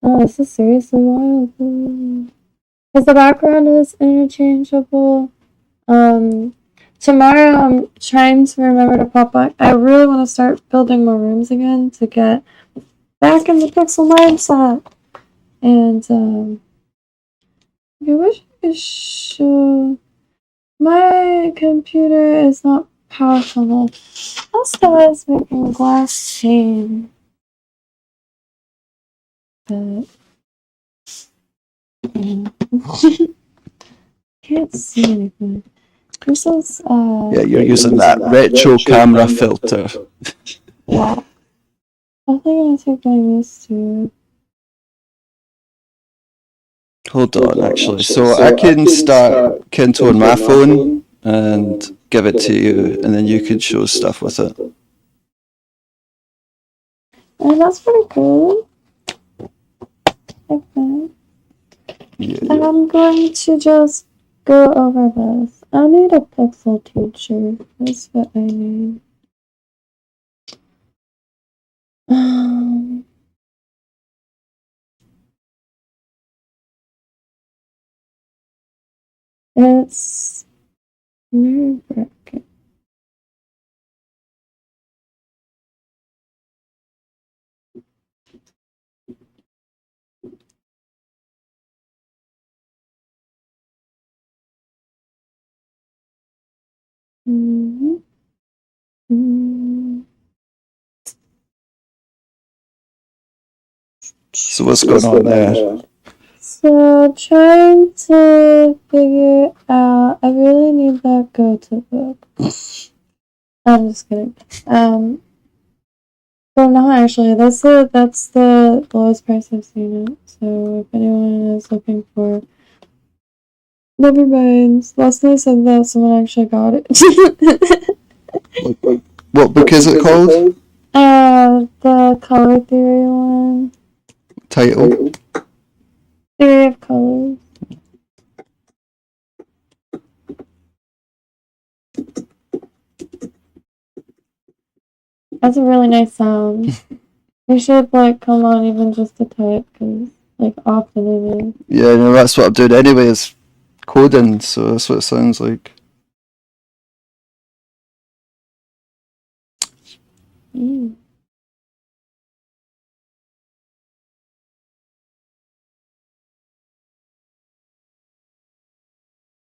Oh, this is seriously wild. Because the background is interchangeable. Tomorrow I'm trying to remember to pop back. I really want to start building more rooms again to get back in the pixel mindset. And I wish I could show. My computer is not powerful enough. Also, I was making glass pane, but can't see anything. This is Yeah, you're using that retro camera filter. yeah. I think I need to get used to. Hold on, actually. So I can start Kynto on my phone and give it to you, and then you can show stuff with it. And that's pretty cool. Okay. Yeah. I'm going to just go over this. I need a pixel teacher. That's what I need. It's nerve-wracking. Mm-hmm. Mm-hmm. So what's going on there? So trying to figure out. I really need that go-to book. I'm just kidding. But no, actually, that's the lowest price I've seen it. So if anyone is looking for, never mind. Last time I said that, someone actually got it. What book is it called? The color theory one. Title? Theory of colors. That's a really nice sound. You should like come on even just to type because like often it is. Yeah, no, that's what I'm doing anyway, is coding, so that's what it sounds like. Mm.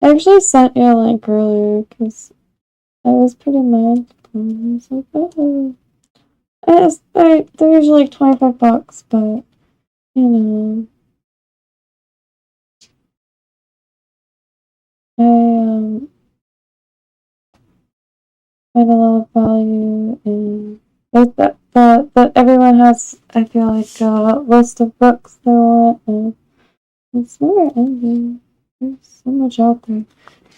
I actually sent you a link earlier because I was pretty mad. I was like, oh. They're usually like $25, but you know, I find a lot of value in that everyone has. I feel like a list of books they want, and it's never ending. There's so much out there.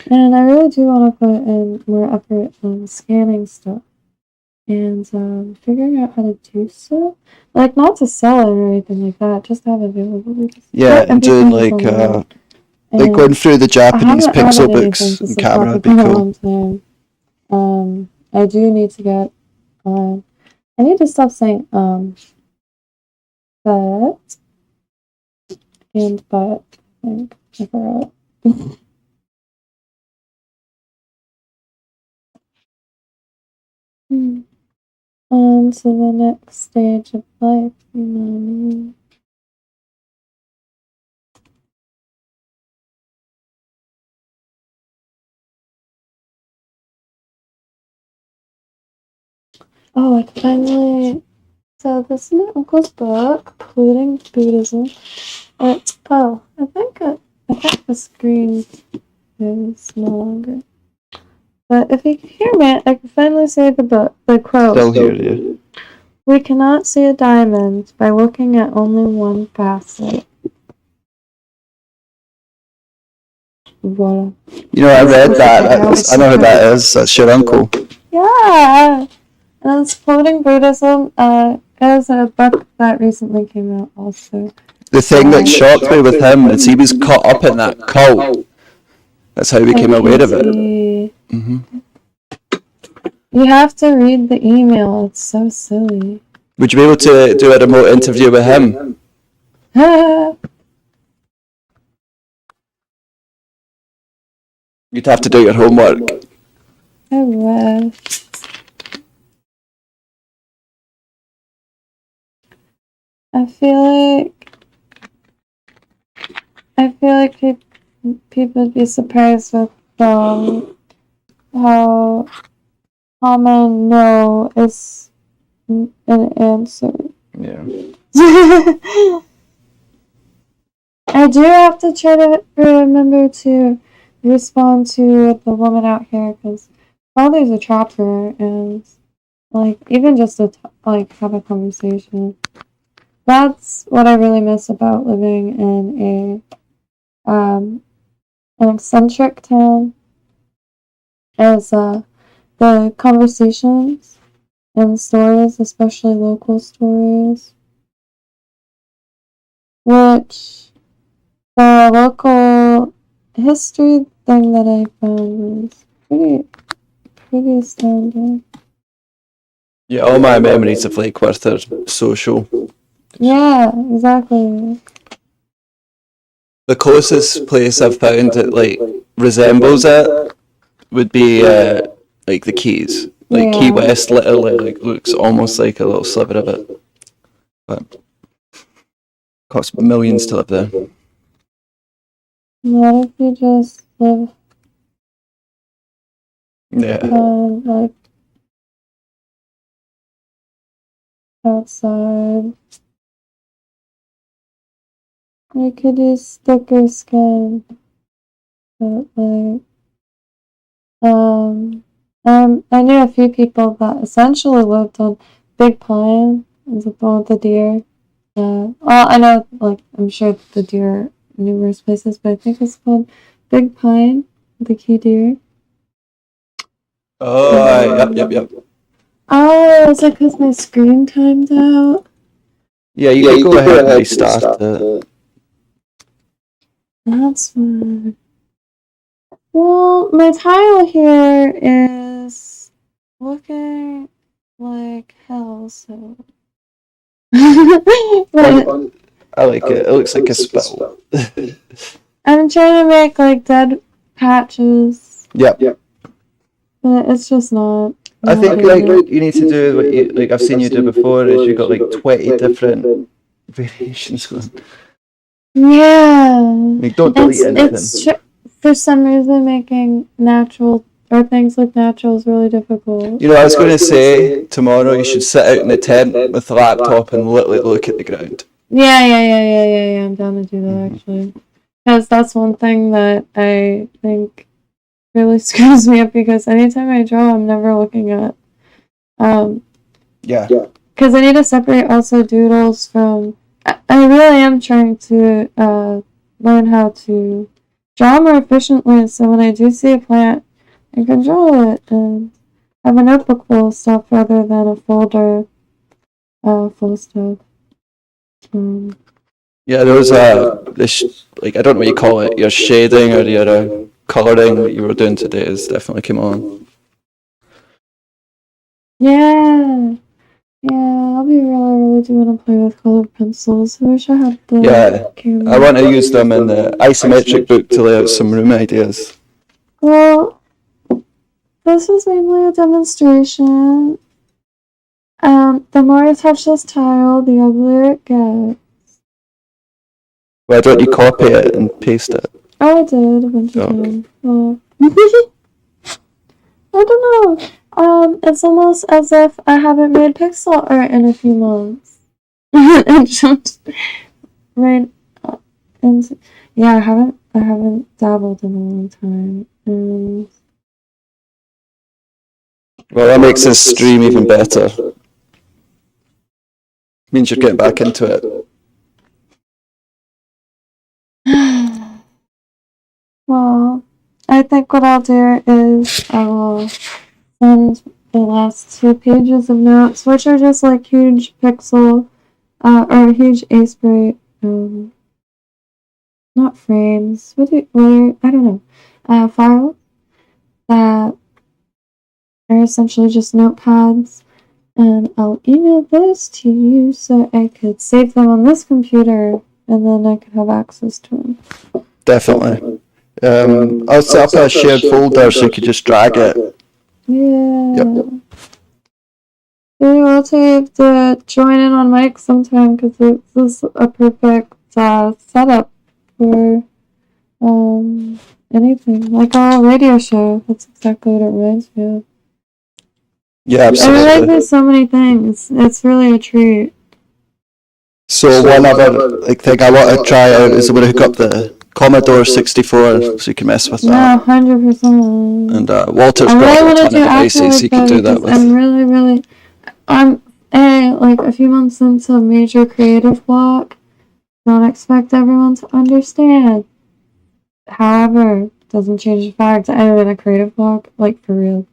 And I really do want to put in more effort on scanning stuff and figuring out how to do so. Like, not to sell it or anything like that, just to have it available. Because Yeah, and doing everything's online. like going through the Japanese I haven't pixel added books anything to and Substack camera would be in a cool. long time. I do need to get I need to stop saying but and but. I think I forgot. On to the next stage of life, you know what I mean? Oh, I finally. So this is my uncle's book, Polluting Buddhism. I think the screen is no longer. But if you can hear me, I can finally say the book, the quote. Still hear you. We cannot see a diamond by looking at only one facet. What? You know, I read that. I know who that is. That's your uncle. Yeah. And it's Polluting Buddhism. There's a book that recently came out also. The thing that shocked me with him is he was caught up in that cult. That's how he became aware of it. Mm-hmm. You have to read the email. It's so silly. Would you be able to do a remote interview with him? You'd have to do your homework. I wish. I feel like people would be surprised with how common no is an answer. Yeah. I do have to try to remember to respond to the woman out here because father's a trapper and like even just to have a conversation. That's what I really miss about living in an eccentric town. Is the conversations and stories, especially local stories, which the local history thing that I found was pretty astounding. Yeah, all my memories of Lake Worth are social. Yeah, exactly. The closest place I've found that like resembles it would be like the Keys. Like Key West literally like looks almost like a little sliver of it. But costs millions to live there. What if you just live like outside? You could use thicker skin, but like I knew a few people that essentially lived on Big Pine, the one with the deer. Well, I know, like, I'm sure the deer are numerous places, but I think it's called Big Pine, the key deer. Oh, yep. Oh, is it because my screen timed out? Yeah, you can go ahead and restart it. That's fine. Well, my tile here is looking like hell, so. I like it. It looks like a spell. I'm trying to make like dead patches. Yep. But it's just not. I think like you need to do what you like I've seen you do before is you got like 20 different variations going. Yeah. Like don't delete anything. For some reason making natural or things look natural is really difficult. You know, I was going to say tomorrow you should sit out in the tent with the laptop and literally look at the ground. Yeah. I'm down to do that actually, because that's one thing that I think really screws me up. Because anytime I draw, I'm never looking at. Yeah. Because I need to separate also doodles from. I really am trying to learn how to draw more efficiently. So when I do see a plant, I can draw it and have a notebook full of stuff rather than a folder full of stuff. Yeah, those like I don't know what you call it, your shading or your colouring that you were doing today has definitely come on. Yeah, I'll be really do want to play with colored pencils. I wish I had the camera. I want to use them in the isometric book to lay out some room ideas. Well, this is mainly a demonstration. The more I touch this tile, the uglier it gets. Why don't you copy it and paste it? Oh, I did a bunch of times. Well, I don't know. It's almost as if I haven't made pixel art in a few months. And just right, and yeah, I haven't dabbled in a long time. Well, that makes this stream even better. Means you're getting back into it. Well, I think what I'll do is I will send the last 2 pages of notes, which are just like huge pixel, or huge A-spray, not frames, I don't know, files that are essentially just notepads, and I'll email those to you so I could save them on this computer, and then I could have access to them. Definitely. I'll set up a shared folder so you could just drag it. Yeah. Yep. Maybe I'll have to join in on mic sometime because this is a perfect setup for anything, like a radio show. That's exactly what it reminds me of. Yeah, absolutely. It reminds me of so many things. It's really a treat. So one other thing I want to try out is I'm going to hook up the Commodore 64 so you can mess with that. Yeah, 100%. And Walter's got a ton of devices he can do that with. I'm like a few months into a major creative block. Don't expect everyone to understand. However, doesn't change the fact I'm in a creative block, like for real.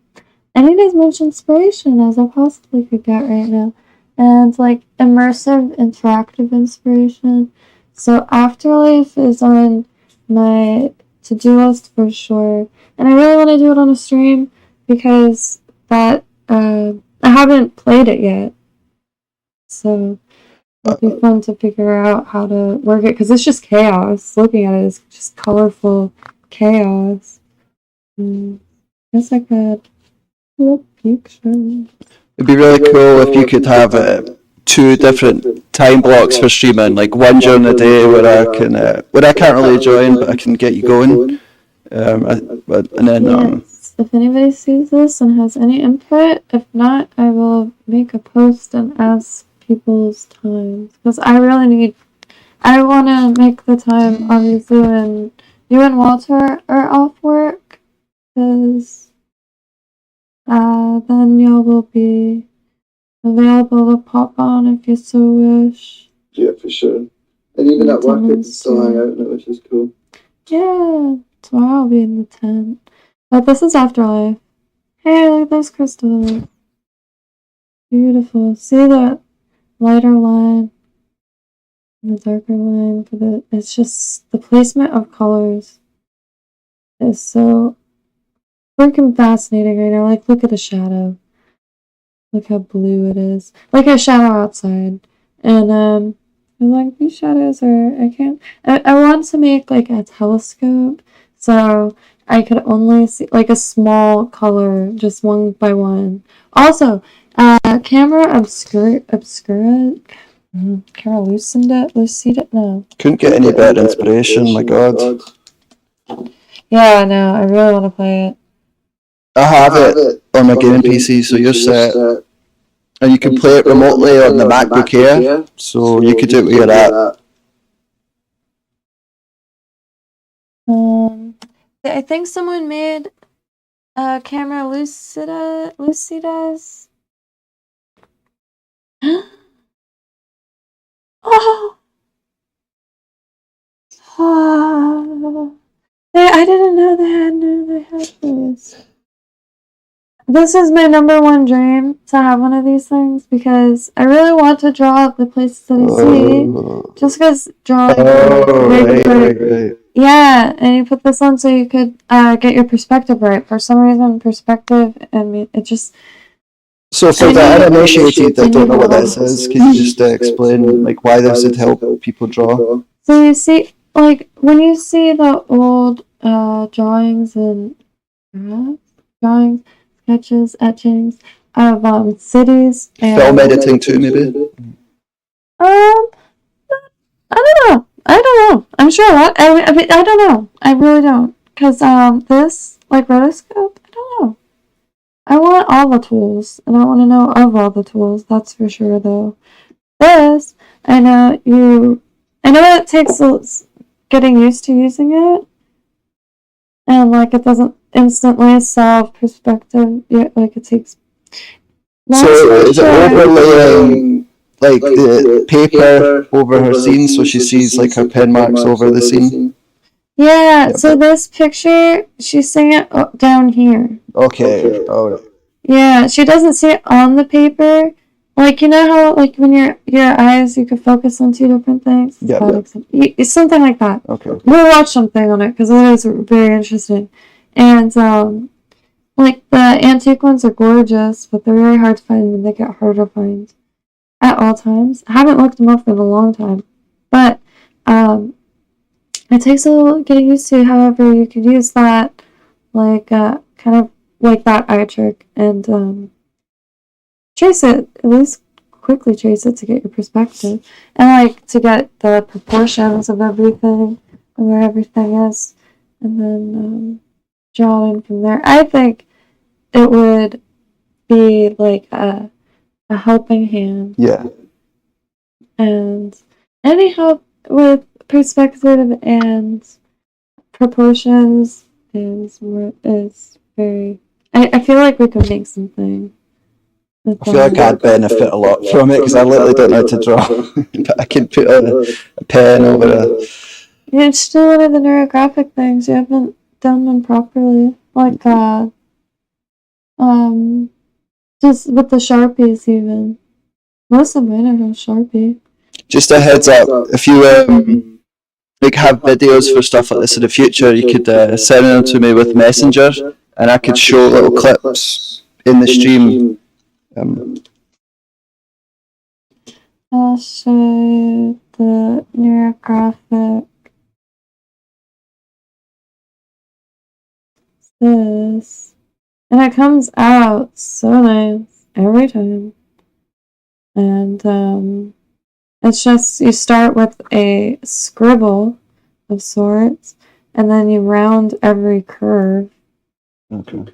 I need as much inspiration as I possibly could get right now. And like immersive, interactive inspiration. So Afterlife is on my to-do list for sure. And I really want to do it on a stream because that I haven't played it yet. So it'll be fun to figure out how to work it because it's just chaos. Looking at it is just colorful chaos. It's like a little picture. It'd be really cool if you could have 2 different time blocks for streaming, like one during the day where I can't really join, but I can get you going. And then yes. If anybody sees this and has any input, if not, I will make a post and ask people's times because I want to make the time obviously when you and Walter are off work because then y'all will be available to pop on if you so wish. Yeah, for sure. And even at work, I can still hang out in it, which is cool. Yeah, tomorrow I'll be in the tent. But this is Afterlife. Hey, look at those crystals. Beautiful. See the lighter line and the darker line it's just the placement of colors is so freaking fascinating right now. Like, look at the shadow. Look how blue it is. Like a shadow outside. And I'm like, these shadows are I want to make like a telescope so I could only see like a small color just one by one. Also, camera obscura camera lucida no. Couldn't get any better inspiration, my god. Yeah, no, I really want to play it. I have it on my gaming PC, so you're set. And you can play it remotely on the MacBook Air, so you could do it where you're at. I think someone made a camera lucidas. Oh. I didn't know they had this. This is my number one dream to have one of these things because I really want to draw the places that I see. Just because drawing. Right. Yeah, and you put this on so you could get your perspective right. For some reason, perspective, I mean, it just. So for the uninitiated that don't know what this is, can you just explain like why this would help people draw? So you see, like when you see the old drawings and drawings, sketches, etchings of cities and Film editing too, maybe. I don't know. I'm sure what I mean, I don't know. I really don't, because this like rotoscope. I don't know. I want all the tools, and I want to know of all the tools. That's for sure, though. This, I know it takes getting used to using it, and like it doesn't instantly solve perspective. Like it takes. So is it overlaying like the paper over her scene so she sees like her pen marks over the scene? Yeah, so this picture, she's seeing it down here. Okay, alright. Yeah, she doesn't see it on the paper. Like, you know how, like, when your eyes, you could focus on two different things? Yeah. It's something like that. Okay. We'll watch something on it, because it is very interesting. And, like, the antique ones are gorgeous, but they're very hard to find, and they get harder to find at all times. I haven't looked them up in a long time. But, it takes a little getting used to. However, you could use that, like, kind of like that eye trick, and trace it, at least quickly trace it to get your perspective, and like to get the proportions of everything and where everything is, and then draw in from there. I think it would be like a helping hand. Yeah. And any help with perspective and proportions is very. I feel like we could make something. I feel like I'd benefit a lot from it because I literally don't know how to draw, but I can put a pen over a. You should do one of the neurographic things. You haven't done one properly, like just with the Sharpies even. Most of mine are with Sharpie. Just a heads up, if you like have videos for stuff like this in the future, you could send them to me with Messenger, and I could show little clips in the stream. I'll show you the neurographic. This. And it comes out so nice every time. And it's just you start with a scribble of sorts, and then you round every curve. Okay.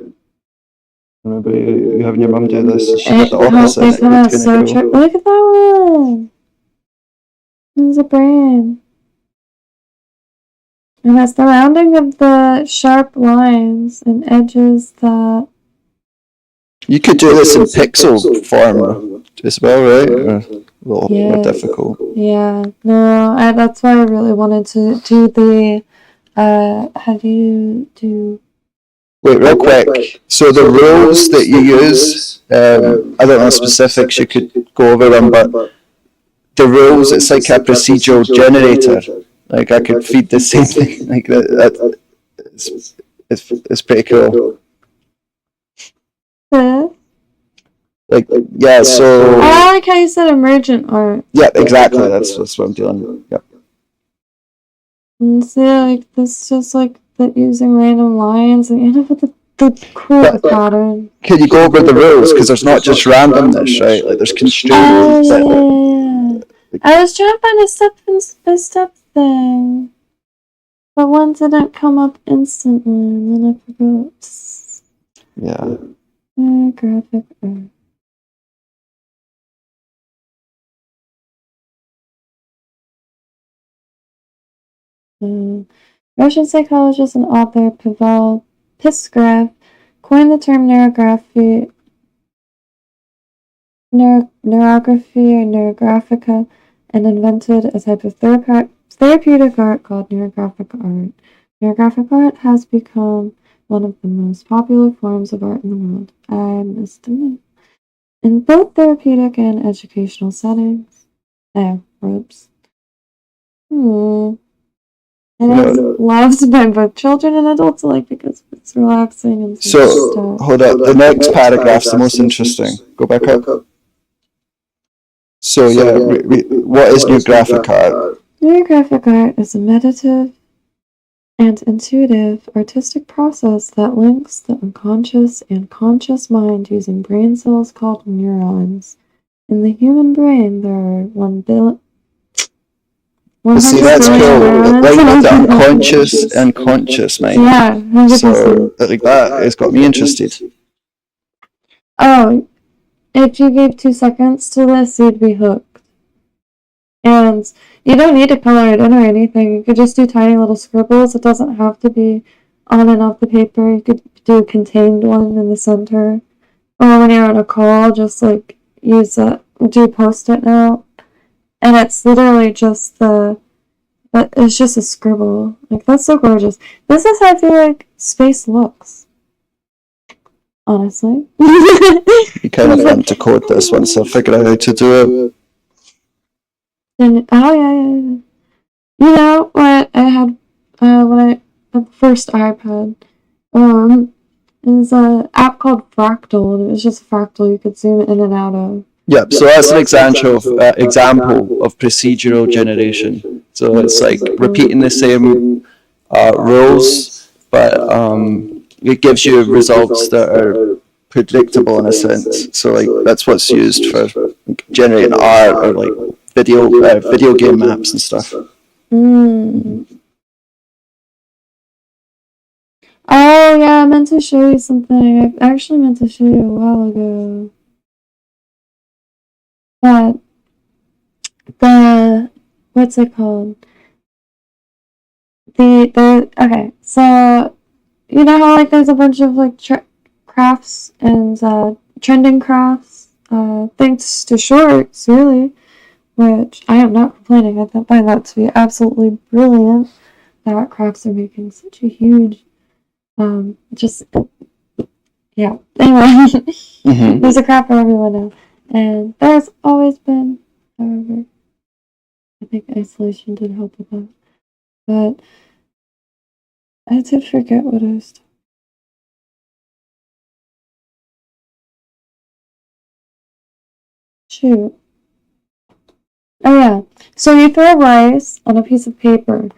Remember you having your mum do this? She did the opposite. Look at that one. There's a brain. And it's the rounding of the sharp lines and edges that. You could do this in pixel form as well, right? Or a little more difficult. Yeah, no, that's why I really wanted to do the. How do you do? Wait, real quick. So the rules that you use, I don't know specifics. You could go over them, but the rules, it's like a procedural generator. Like I could feed the same thing. Like that it's pretty cool. Like yeah, so I like how you said emergent art. Yeah, exactly. That's what I'm doing. Yep. And see, like this, just like that, using random lines and end up with the cool pattern. Can you go over the rules? Because there's not just randomness, right? Like there's constraints. I was trying to find a step-by-step thing, but one didn't come up instantly, and then I forgot. Yeah. Graphic art. Russian psychologist and author Pavel Piskrav coined the term neurography or neurographica, and invented a type of therapeutic art called neurographic art. Your graphic art has become one of the most popular forms of art in the world, I must admit. In both therapeutic and educational settings. Whoops. It is loved by both children and adults alike because it's relaxing and So, hold up. The next paragraph's the most interesting. Go back up. So, yeah, what is new graphic art? New graphic art is a meditative and intuitive artistic process that links the unconscious and conscious mind using brain cells called neurons. In the human brain, there are 1 billion. See, that's cool. Like the unconscious and conscious mind. Yeah, 100%. So, like that, it's got me interested. Oh, if you gave 2 seconds to this, you'd be hooked. And you don't need to color it in or anything. You could just do tiny little scribbles. It doesn't have to be on and off the paper. You could do a contained one in the center. Or when you're on a call, just like use it, do Post-it note. And it's literally just it's just a scribble. Like, that's so gorgeous. This is how I feel like space looks. Honestly. You kind of want to code this once I figure out how to do it. And, oh yeah. You know what I had when I had the first iPad? It was an app called Fractal, and it was just a fractal you could zoom in and out of. Yep, so that's an example of procedural generation. So it's like repeating the same rules, but it gives you results that are predictable in a sense. So like that's what's used for generating art or like video game maps and stuff. Oh yeah, I meant to show you something. I actually meant to show you a while ago. But what's it called? Okay, so you know how like there's a bunch of like crafts and trending crafts, thanks to shorts, really, which I am not complaining. I find that to be absolutely brilliant. That crafts are making such a huge, yeah. Anyway, there's a craft for everyone now, and there's always been, however, I think isolation did help with that, but I did forget what I was talking. Shoot. Oh yeah. So you throw rice on a piece of paper,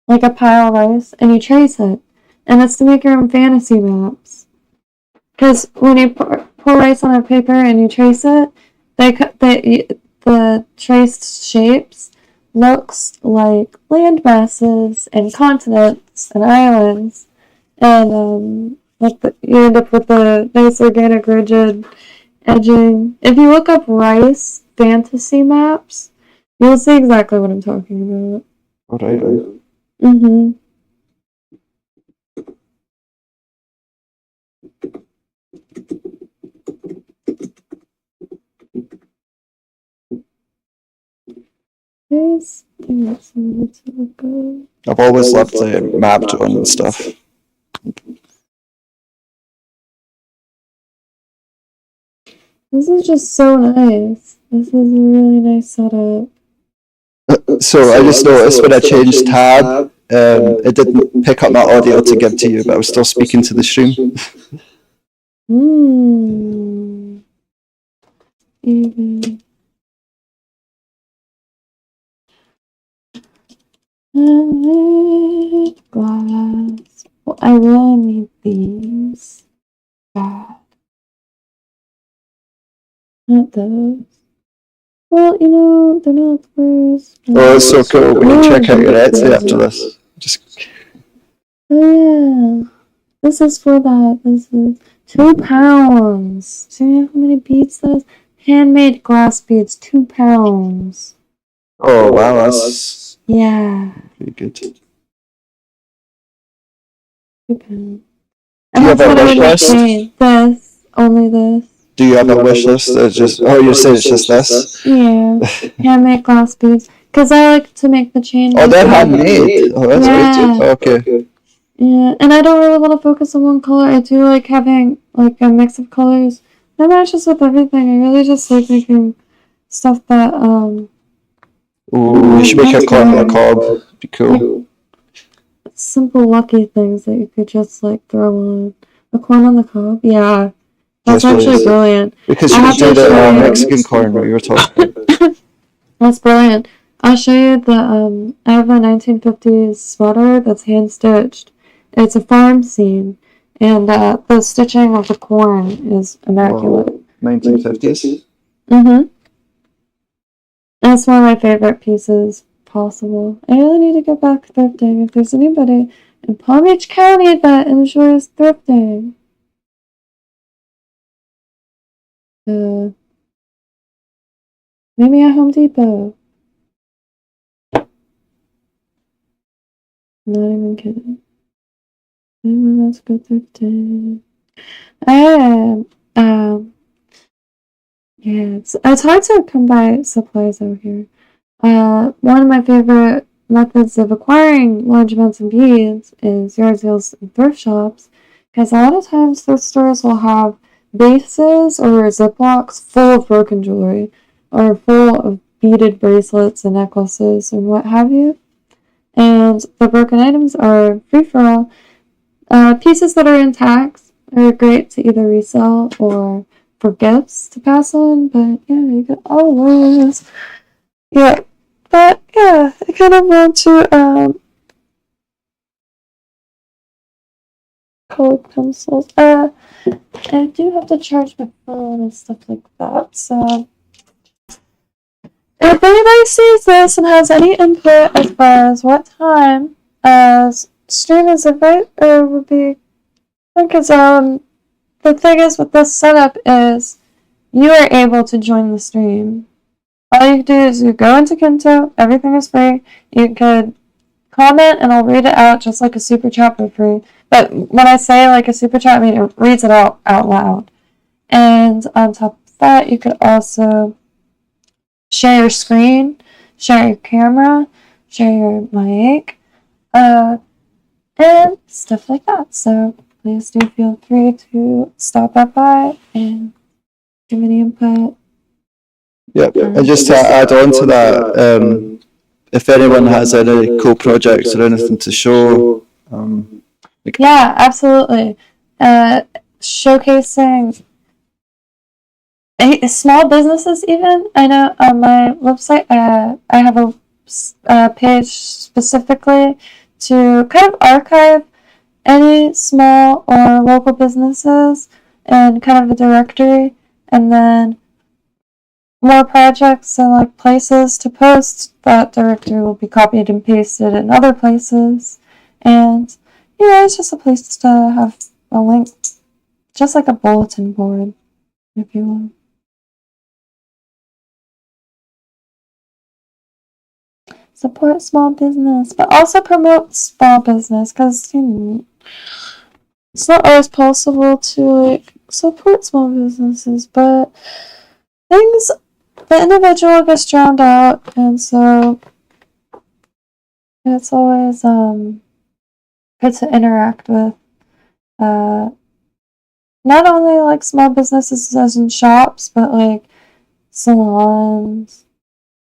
like a pile of rice, and you trace it. And it's to make your own fantasy maps. Because when you pour rice on a paper and you trace it, the traced shapes looks like land masses and continents and islands. And you end up with a nice organic rigid edging. If you look up rice fantasy maps, you'll see exactly what I'm talking about. Alright. I've always loved the map drawing and stuff. This is just so nice. This is a really nice setup. So I just noticed when I changed tab, it didn't pick up my audio to give to you, but I was still speaking to the stream. Even. Glass. Well, I really need these. God. Not those. Well, you know, they're not the worst. Oh, it's so cool. We can check out your Etsy after this. Oh, yeah. This is for that. This is 2 pounds. Do you know how many beads that is? Handmade glass beads, 2 pounds. Oh, wow. That's pretty good. 2 pounds. Do you have a wish list? This. Only this. Do you have a wish list? You say it's just this? Yeah. Handmade glass beads. Because I like to make the chain. Oh, they're myself. handmade. Oh, that's Yeah. okay. Yeah, and I don't really want to focus on one color. I do like having like a mix of colors. That matches with everything. I really just like making stuff that Ooh, you should make a corn on the cob. Be cool. simple lucky things that you could just like throw on. A corn on the cob, yeah, that's Yes, actually please. brilliant. Because I you have could do to the show you. Mexican corn we were talking about. That's brilliant. I'll show you the I have a 1950s sweater that's hand stitched. It's a farm scene, and the stitching of the corn is immaculate. 1950s. Mm-hmm. That's one of my favorite pieces possible. I really need to get back thrifting. If there's anybody in Palm Beach County that enjoys thrifting, maybe at Home Depot. Not even kidding. Maybe let's go thrifting. Yeah, it's hard to come by supplies out here. One of my favorite methods of acquiring large amounts of beads is yard sales and thrift shops, because a lot of times thrift stores will have bases or Ziplocs full of broken jewelry, or full of beaded bracelets and necklaces and what have you. And the broken items are free for all. Pieces that are intact are great to either resell or for gifts to pass on, but yeah, you can always. Yeah, but yeah, I kind of want to colored pencils. I do have to charge my phone and stuff like that, so if anybody sees this and has any input as far as what time stream is invite or would be, because the thing is with this setup is you are able to join the stream. All you do is you go into Kynto, everything is free. You could comment and I'll read it out just like a super chat for free. But when I say like a super chat, I mean it reads it out loud. And on top of that, you could also share your screen, share your camera, share your mic, and stuff like that. So please do feel free to stop by and give any input. Yep. And just to add on to that, if anyone has any cool projects or anything to show, yeah, absolutely. Showcasing small businesses, even. I know on my website, I have a page specifically to kind of archive any small or local businesses and kind of a directory, and then more projects and like places to post. That directory will be copied and pasted in other places, and yeah, it's just a place to have a link, just like a bulletin board, if you will. Support small business, but also promote small business, because it's not always possible to like support small businesses, but the individual gets drowned out, and so it's always good to interact with not only like small businesses as in shops, but like salons,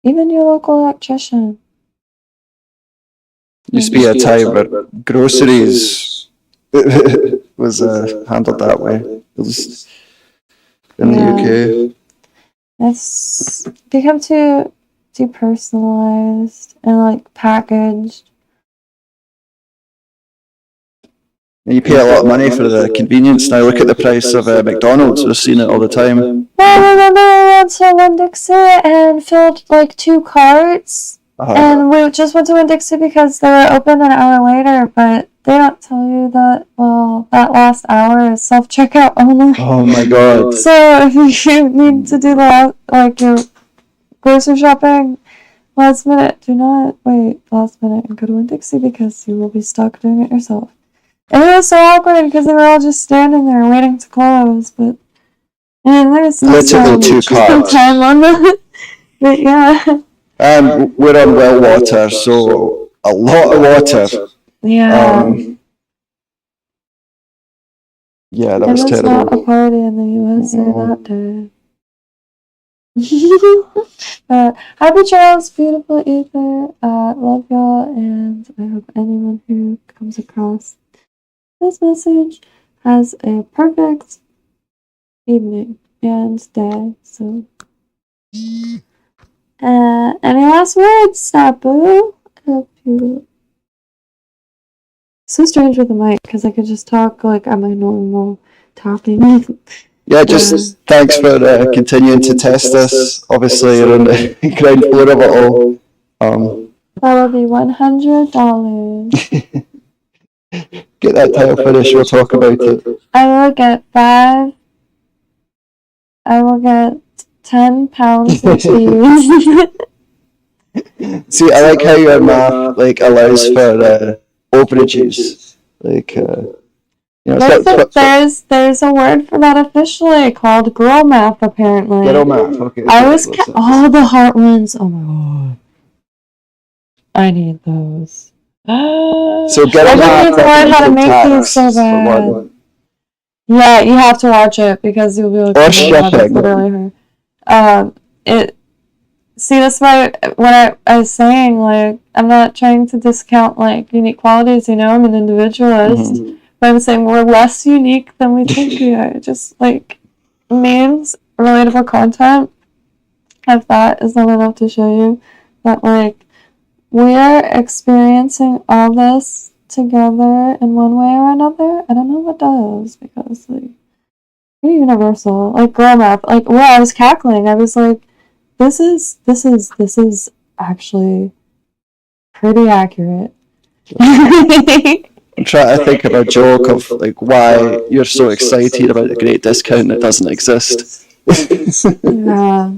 even your local electrician. used to be a time where groceries was handled that way, at least in the UK. It's become too personalized and like packaged. And you pay a lot of money for the convenience now. Look at the price of McDonald's. We're seeing it all the time. Well, I remember we went to Winn-Dixie and filled like 2 carts. And we just went to Winn-Dixie because they were open an hour later, but they don't tell you that, well, that last hour is self-checkout only. Oh my god. So if you need to do your grocery shopping last minute, do not wait last minute and go to Winn-Dixie because you will be stuck doing it yourself. And it was so awkward because they were all just standing there waiting to close, but and there was literally 2 carts. time on that. But yeah. We're on well water, so a lot of water. Yeah. Yeah, that It was was not a terrible. party in the USA that day. Happy trails, beautiful ether. Love y'all, and I hope anyone who comes across this message has a perfect evening and day. So, any last words, Snappo? So strange with the mic because I could just talk like at my normal talking. Yeah, just thanks for continuing to test us. Obviously, you're on the ground floor of it all. That will be $100. Get that title finished, we'll talk about it. I will get 5. I will get 10 pounds of cheese. See, I like how your math allows for overages. There's a word for that officially called girl math, apparently. Girl math, okay. All the heart ones. Oh my god. I need those. So girl I math. need to learn how to make these so bad. Yeah, you have to watch it because you'll be like, or shipping. Literally her. See, that's why when I was saying, like, I'm not trying to discount, like, unique qualities, you know, I'm an individualist. Mm-hmm. But I'm saying we're less unique than we think we are. Just, like, memes, relatable content, if that is not enough to show you that, like, we are experiencing all this together in one way or another. I don't know what does, because, like, pretty universal. Like, girl math. Like, I was cackling. I was like, this is actually pretty accurate. I'm trying to think of a joke of like why you're so excited about the great discount that doesn't exist. Yeah.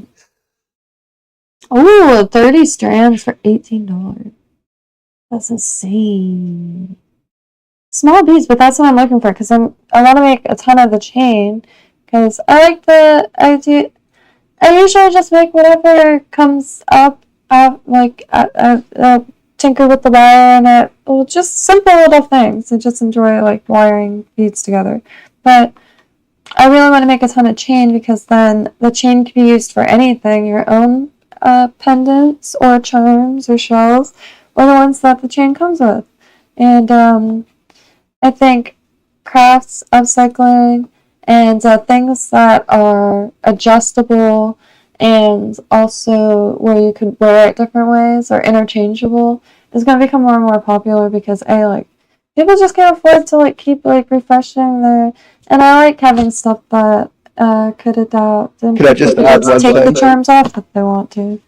Oh, 30 strands for $18. That's insane. Small beads, but that's what I'm looking for because I want to make a ton of the chain because I like the idea. I usually just make whatever comes up, tinker with the wire and just simple little things. I just enjoy like wiring beads together. But I really want to make a ton of chain because then the chain can be used for anything, your own pendants or charms or shells, or the ones that the chain comes with. And I think crafts, upcycling, and things that are adjustable and also where you could wear it different ways or interchangeable is going to become more and more popular because people just can't afford to like keep like refreshing their, and I like having stuff that could adapt and could I just add one take thing? the charms off if they want to.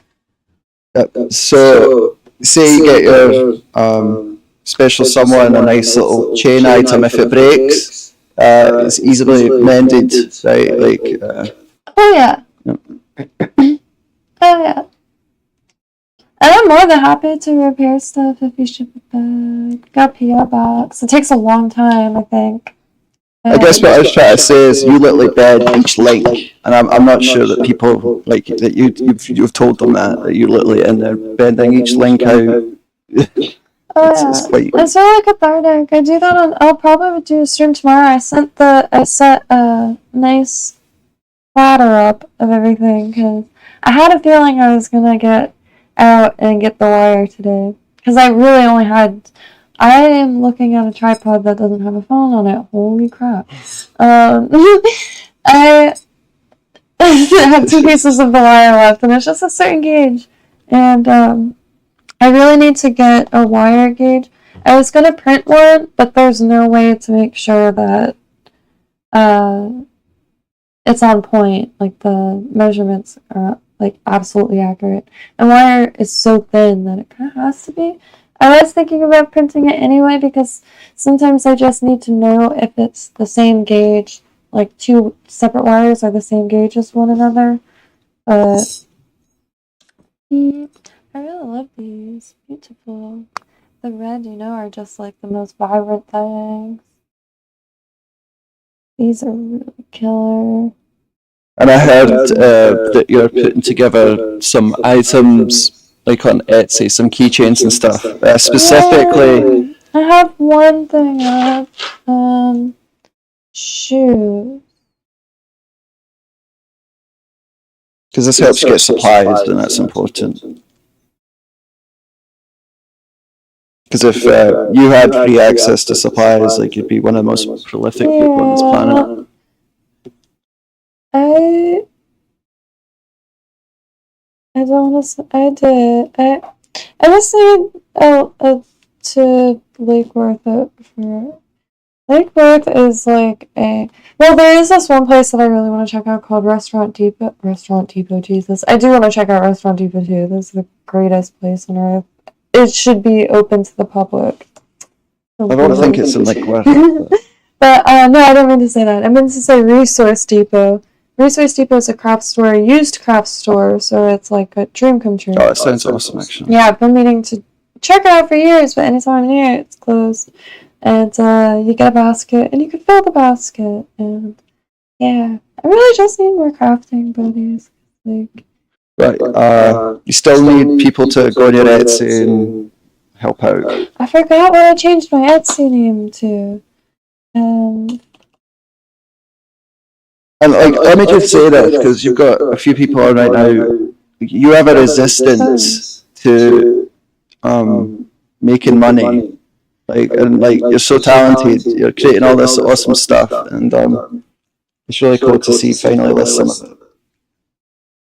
So say you get your special someone a nice little chain item. If it breaks, it's easily mended, right? Like. Oh yeah. Yep. Oh yeah. And I'm more than happy to repair stuff if you ship it back. Got PO box. It takes a long time, I think. I guess what I was trying to say is you literally bend each link, and I'm not sure that people like that you've told them that you're literally in there bending each link out. It's really cathartic. I do that I'll probably do a stream tomorrow. I set a nice platter up of everything because I had a feeling I was gonna get out and get the wire today because I really only had. I am looking at a tripod that doesn't have a phone on it. Holy crap! I have 2 pieces of the wire left, and it's just a certain gauge, and I really need to get a wire gauge. I was gonna print one, but there's no way to make sure that it's on point. Like the measurements are like absolutely accurate. And wire is so thin that it kind of has to be. I was thinking about printing it anyway because sometimes I just need to know if it's the same gauge, like 2 separate wires are the same gauge as one another. But I really love these. Beautiful. The red, are just like the most vibrant things. These are really killer. And I heard that you're putting together some items like on Etsy, some keychains and stuff. Specifically, I have one thing up. Shoot. because this helps get supplies, and that's important. Because if you had free access to supplies, like you'd be one of the most prolific people on this planet. I don't want to. I did. I just need to Lake Worth it for. Lake Worth is like a. Well, there is this one place that I really want to check out called Restaurant Depot. Restaurant Depot, Jesus. I do want to check out Restaurant Depot too. This is the greatest place on earth. It should be open to the public. I don't think it's in Lake Worth. But no, I didn't mean to say that. I meant to say Resource Depot. Resource Depot is a craft store, a used craft store, so it's like a dream come true. Oh, that sounds awesome, actually. Yeah, I've been meaning to check it out for years, but anytime I'm near it, it's closed. And you get a basket, and you can fill the basket, and yeah. I really just need more crafting buddies. Like, right, you still need people to go on your Etsy and help out. I forgot what I changed my Etsy name to. And like, let me just say that because you've got a few people on right now. You have a resistance to making money, and you're so talented. You're creating all this awesome stuff, and it's really cool to see finally list some of it.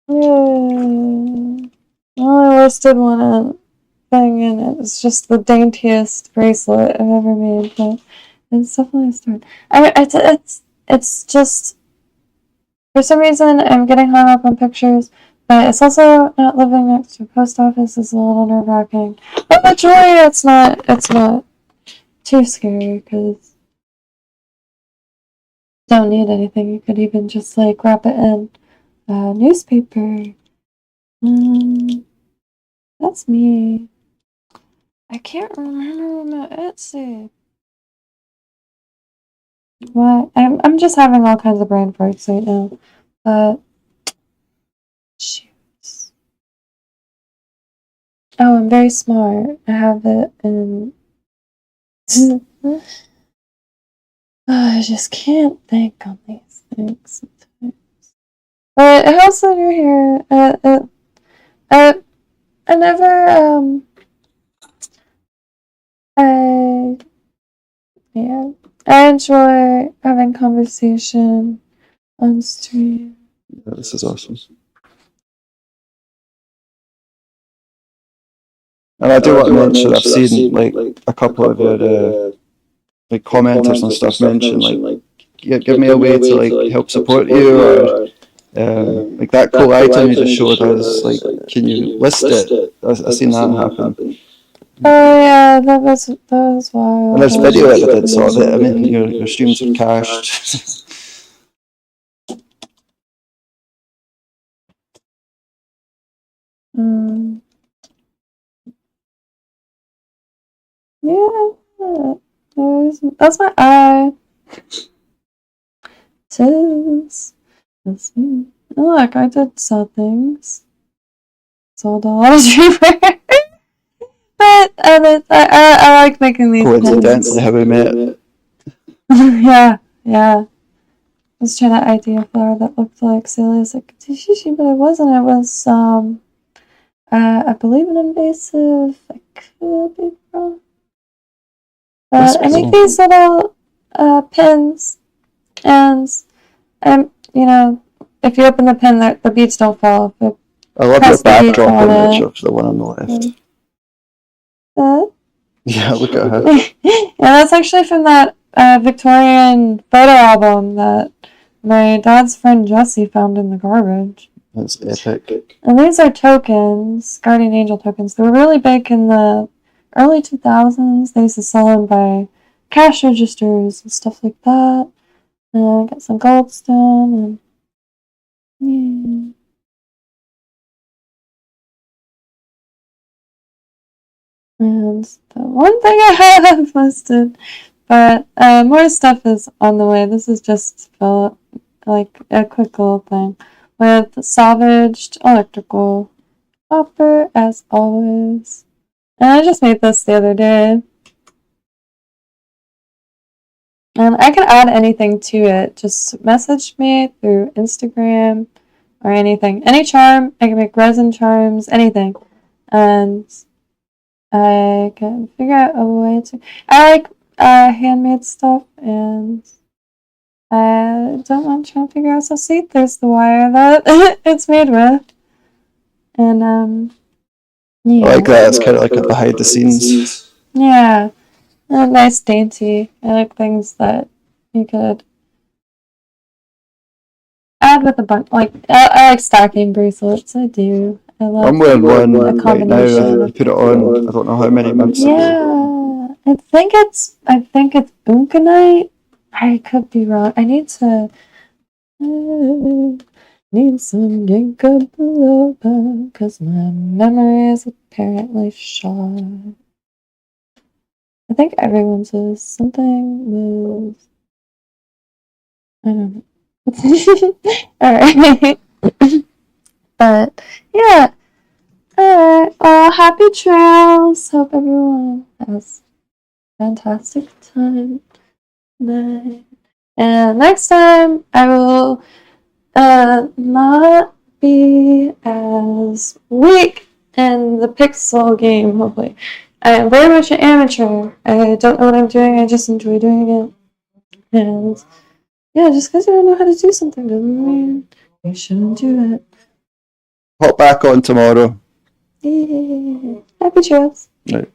Yeah. Well, I listed one thing, and it's just the daintiest bracelet I've ever made, but it's definitely a start. It's just. For some reason, I'm getting hung up on pictures, but it's also not living next to a post office is a little nerve-wracking. But majority, it's not too scary because you don't need anything. You could even just like wrap it in a newspaper. That's me. I can't remember my Etsy. What? I'm just having all kinds of brain farts right now. But shoots. Oh, I'm very smart. I have it in. I just can't think on these things sometimes. But it helps that you're here. I never I enjoy having conversation on stream. Yeah, this is awesome. And I do want to mention, I've seen like a couple of your like commenters and stuff mention like, give me a way to like help support you, or like that cool item you just showed us. Like, can you list it? I've seen that happen. Oh yeah, that was wild. And there's video evidence of it. I mean, your streams are cached. Yeah, that's my eye. That's me. Look, I did sell things. Sold a lot of streamwear. But I like making these Coincidentally, how we met. yeah. I was trying to ID a flower that looked like Celia's like Tishishi, but it wasn't. It was I believe an invasive. I could be wrong. But I make these little pins, and if you open the pin, the beads don't fall. I love your backdrop image of the one on the left. Yeah, look at her. Yeah, that's actually from that Victorian photo album that my dad's friend Jesse found in the garbage. That's epic. And these are tokens, guardian angel tokens. They were really big in the early 2000s. They used to sell them by cash registers and stuff like that. And I got some goldstone and yeah. And the one thing I have listed, but more stuff is on the way. This is just like a quick little thing with salvaged electrical Copper as always. And I just made this the other day. And I can add anything to it. Just message me through Instagram or anything. Any charm. I can make resin charms, anything. And I can figure out a way to. I like handmade stuff, and I don't want to try to figure out. So see, there's the wire that it's made with. And yeah. I like that. It's kind of like a behind the scenes. Yeah. And nice dainty. I like things that you could add with a bunch. Like I like stacking bracelets. I do. I love. I'm wearing one a right now. combination. I put it on. I don't know how many months ago. Yeah, I think it's uncanite. I could be wrong. I need to need some ginkgo biloba because my memory is apparently shot. I think everyone says something with I don't know. Alright. But yeah. Alright. Well, happy trails. Hope everyone has a fantastic time. Night. And next time I will not be as weak in the pixel game, hopefully. I am very much an amateur. I don't know what I'm doing, I just enjoy doing it. And yeah, just because you don't know how to do something doesn't mean you shouldn't do it. Hop back on tomorrow. Yeah. Happy trails. Right.